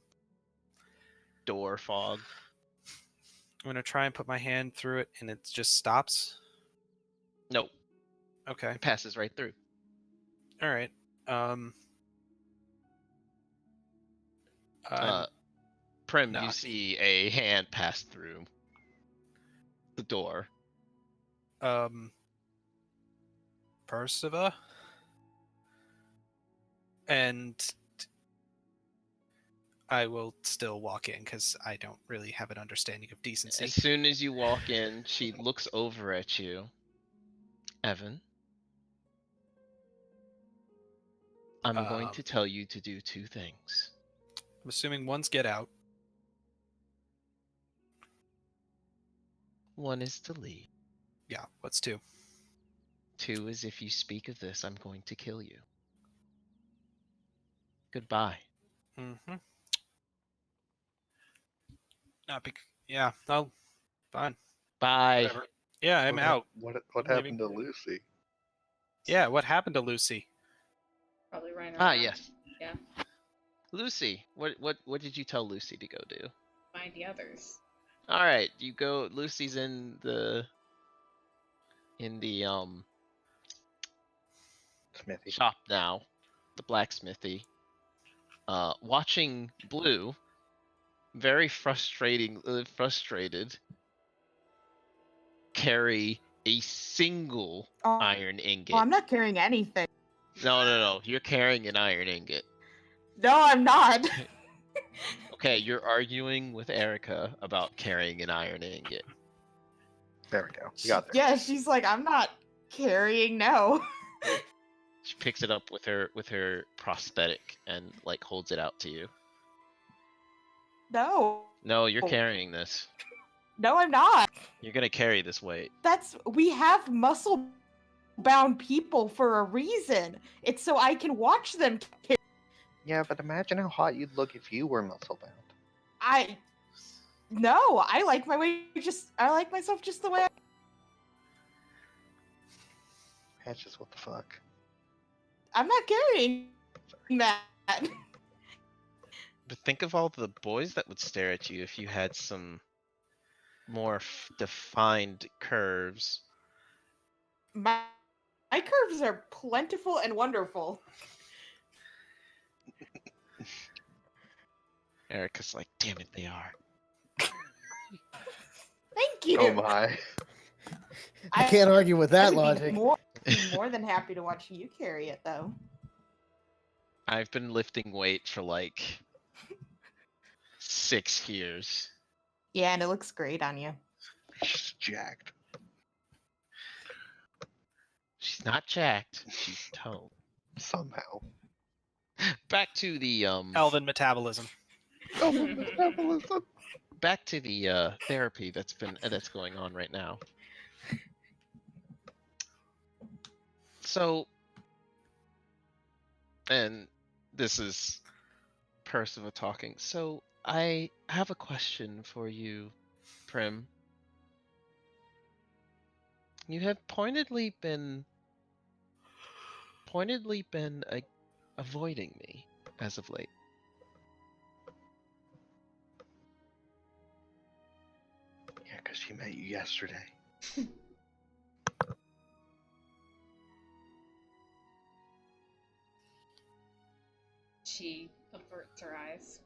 door fog. I'm gonna try and put my hand through it, and it just stops. Nope, Okay. it passes right through. All right. I'm- Prem, you knock. see a hand pass through the door. Perciva, and I will still walk in because I don't really have an understanding of decency. As soon as you walk in, she looks over at you. Evan, I'm going to tell you to do two things. I'm assuming one's get out. One is to leave. Yeah, what's two? Two is if you speak of this, I'm going to kill you. Goodbye. Mm-hmm. Yeah, oh, fine. Bye. Whatever. Yeah, I'm out. What I'm happened to Lucy? Yeah, what happened to Lucy? Probably running Ah, around. yes. Yeah. Lucy, what did you tell Lucy to go do? Find the others. All right, you go. Lucy's in the Smithy. shop now, the blacksmithy. Watching Blue, very frustrated, carry a single Oh, iron ingot. well, I'm not carrying anything. No, you're carrying an iron ingot. No, I'm not. Okay, you're arguing with Erica about carrying an iron ingot. There we go. We got there. Yeah, she's like, I'm not carrying. No. She picks it up with her prosthetic and like holds it out to you. No. No, you're carrying this. No, I'm not. You're gonna carry this weight. We have muscle bound people for a reason. It's so I can watch them. Yeah, but imagine how hot you'd look if you were muscle bound. No, I like myself just the way I. That's just what the fuck. I'm not carrying that. But think of all the boys that would stare at you if you had some more defined curves. My curves are plentiful and wonderful. Erica's like, damn it, they are. Thank you. Oh my. I can't argue with that would logic. be more than happy to watch you carry it, though. I've been lifting weight for like 6 years. Yeah, and it looks great on you. She's jacked. She's not jacked. She's toned. Somehow. Back to the Elven metabolism. Oh, metabolism. back to the therapy that's going on right now. So, and this is Percival talking. So I have a question for you, Prim. You have pointedly been avoiding me as of late. Yeah, because she met you yesterday. She averts her eyes.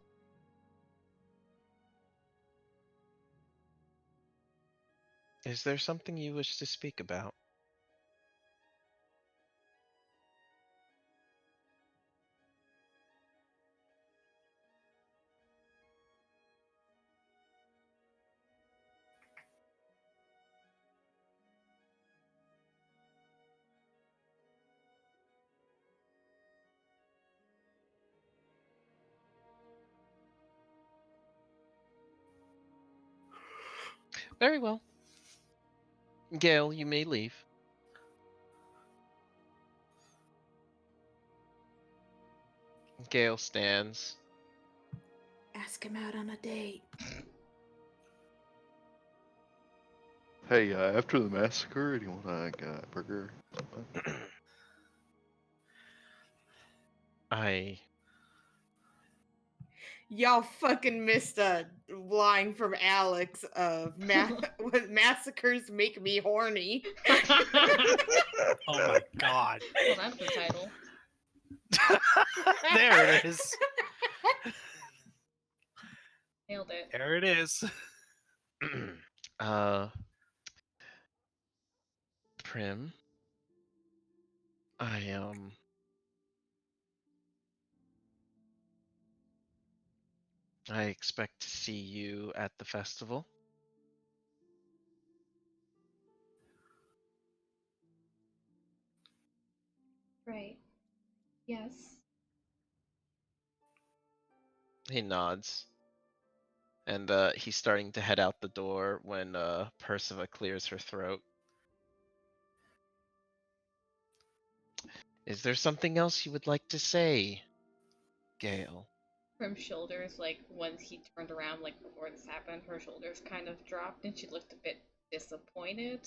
Is there something you wish to speak about? Very well. Gale, you may leave. Gale stands. Ask him out on a date. Hey, after the massacre, do you want like a burger? I Y'all fucking missed a line from Alex of massacres make me horny. Oh my god. Well, that's the title. There it is. Nailed it. There it is. uh Prim. I expect to see you at the festival. Right. Yes. He nods. And he's starting to head out the door when Perciva clears her throat. Is there something else you would like to say, Gale? From shoulders, like once he turned around, like before this happened, her shoulders kind of dropped and she looked a bit disappointed.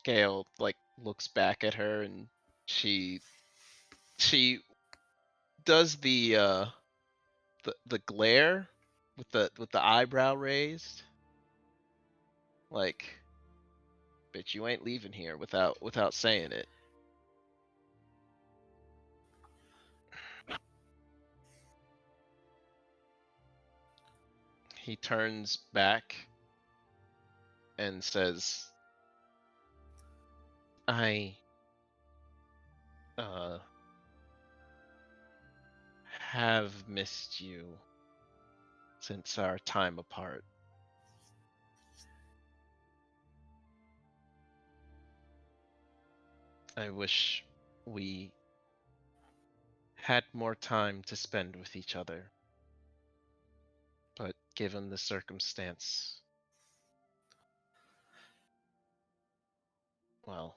Gale like looks back at her and she does the glare with the eyebrow raised. Like, bitch, you ain't leaving here without saying it. He turns back and says, I have missed you since our time apart. I wish we had more time to spend with each other. But given the circumstance, well,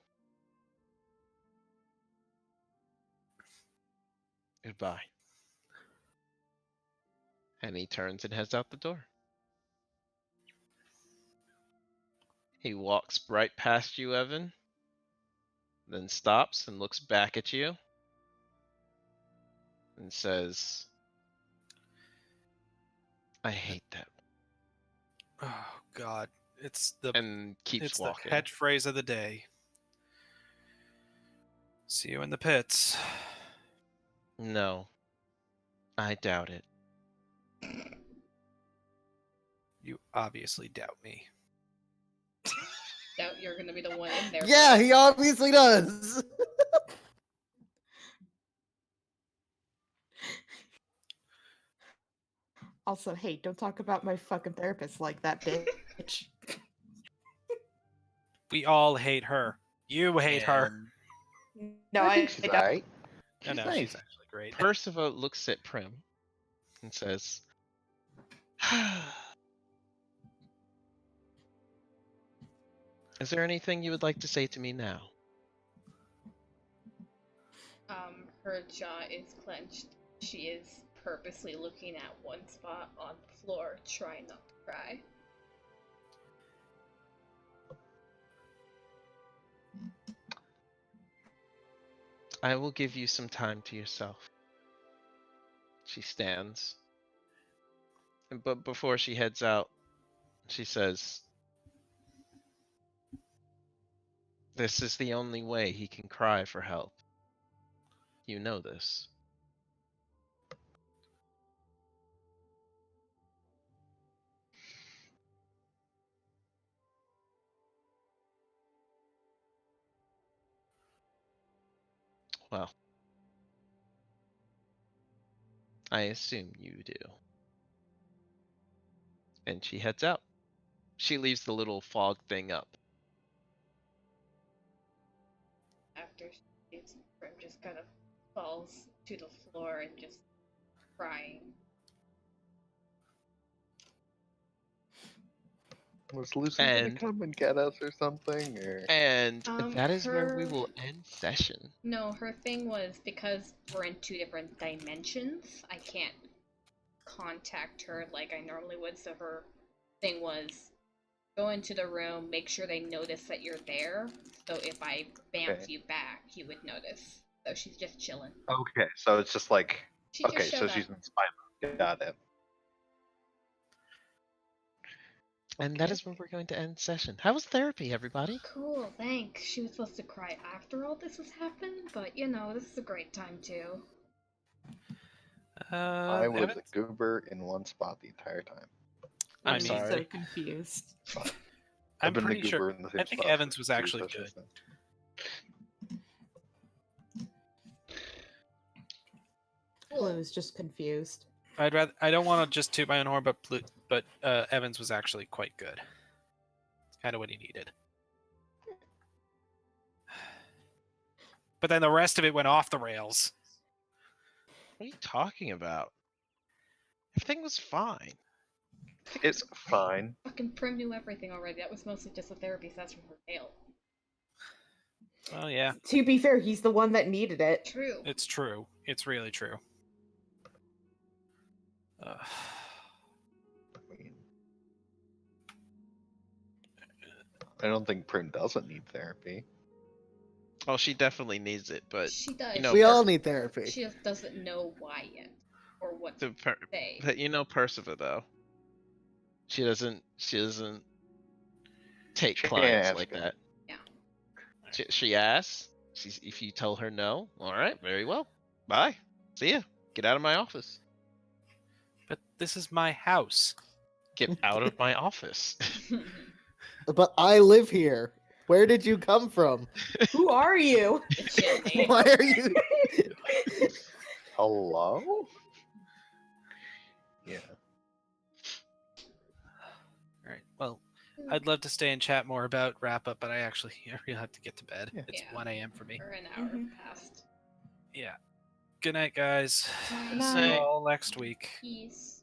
goodbye. And he turns and heads out the door. He walks right past you, Evan, then stops and looks back at you and says, I hate that. Oh god. It's the and keeps it's walking. the catchphrase of the day. See you in the pits. No, I doubt it. You obviously doubt me. Doubt you're gonna be the one in there. Yeah, first. he obviously does. Also, hey, don't talk about my fucking therapist like that, bitch. We all hate her. You hate her. No, I think she's don't. alright. No, She's no, nice. she's actually great. Percival looks at Prim and says, "Is there anything you would like to say to me now?" Her jaw is clenched. She is purposely looking at one spot on the floor, trying not to cry. I will give you some time to yourself. She stands. But before she heads out, she says, "This is the only way he can cry for help. You know this." Well, I assume you do. And she heads out. She leaves the little fog thing up. After she leaves, Prim just kind of falls to the floor and just crying. Was Lucy And- gonna come and get us or something? Or And that is where we her- will end session. No, her thing was because we're in 2 different dimensions, I can't contact her like I normally would, so her thing was go into the room, make sure they notice that you're there, so if I bounce Okay. you back, you would notice. So she's just chilling. okay, so it's just like She okay, just so showed she's up. in spy mode. Got it. And that is where we're going to end session. How was therapy, everybody? Cool, thanks. She was supposed to cry after all this has happened, but you know, this is a great time too. I was Evans? a goober in one spot the entire time. I I'm mean- so confused. I've I'm been pretty the sure. goober in the same I think spot Evans for was 2 actually sessions good. now. Blue is just confused. I don't want to just toot my own horn, but Evans was actually quite good. It's kind of what he needed. But then the rest of it went off the rails. What are you talking about? Everything was fine. It's fine. Fucking Prim knew everything already. That was mostly just a therapy session for Dale. Well, yeah, To be fair, he's the one that needed it. True. it's true. It's really true. I mean, I don't think Prim doesn't need therapy. Oh, she definitely needs it, but She does. you know, We all need therapy. She just doesn't know why yet, or what to say. but you know Percival though. She doesn't take She clients asked like him. that. Yeah. She asks. If you tell her no, all right, very well. Bye. See ya. Get out of my office. But this is my house. Get out of my office. But I live here. Where did you come from? Who are you? The chimney. Why are you? Hello? Yeah. All right. Well, I'd love to stay and chat more about wrap up, but I really have to get to bed. Yeah. It's Yeah. 1 a.m. for me. Or an hour Mhm. past. Yeah. Good night, guys. Good Good See night. you all next week. Peace.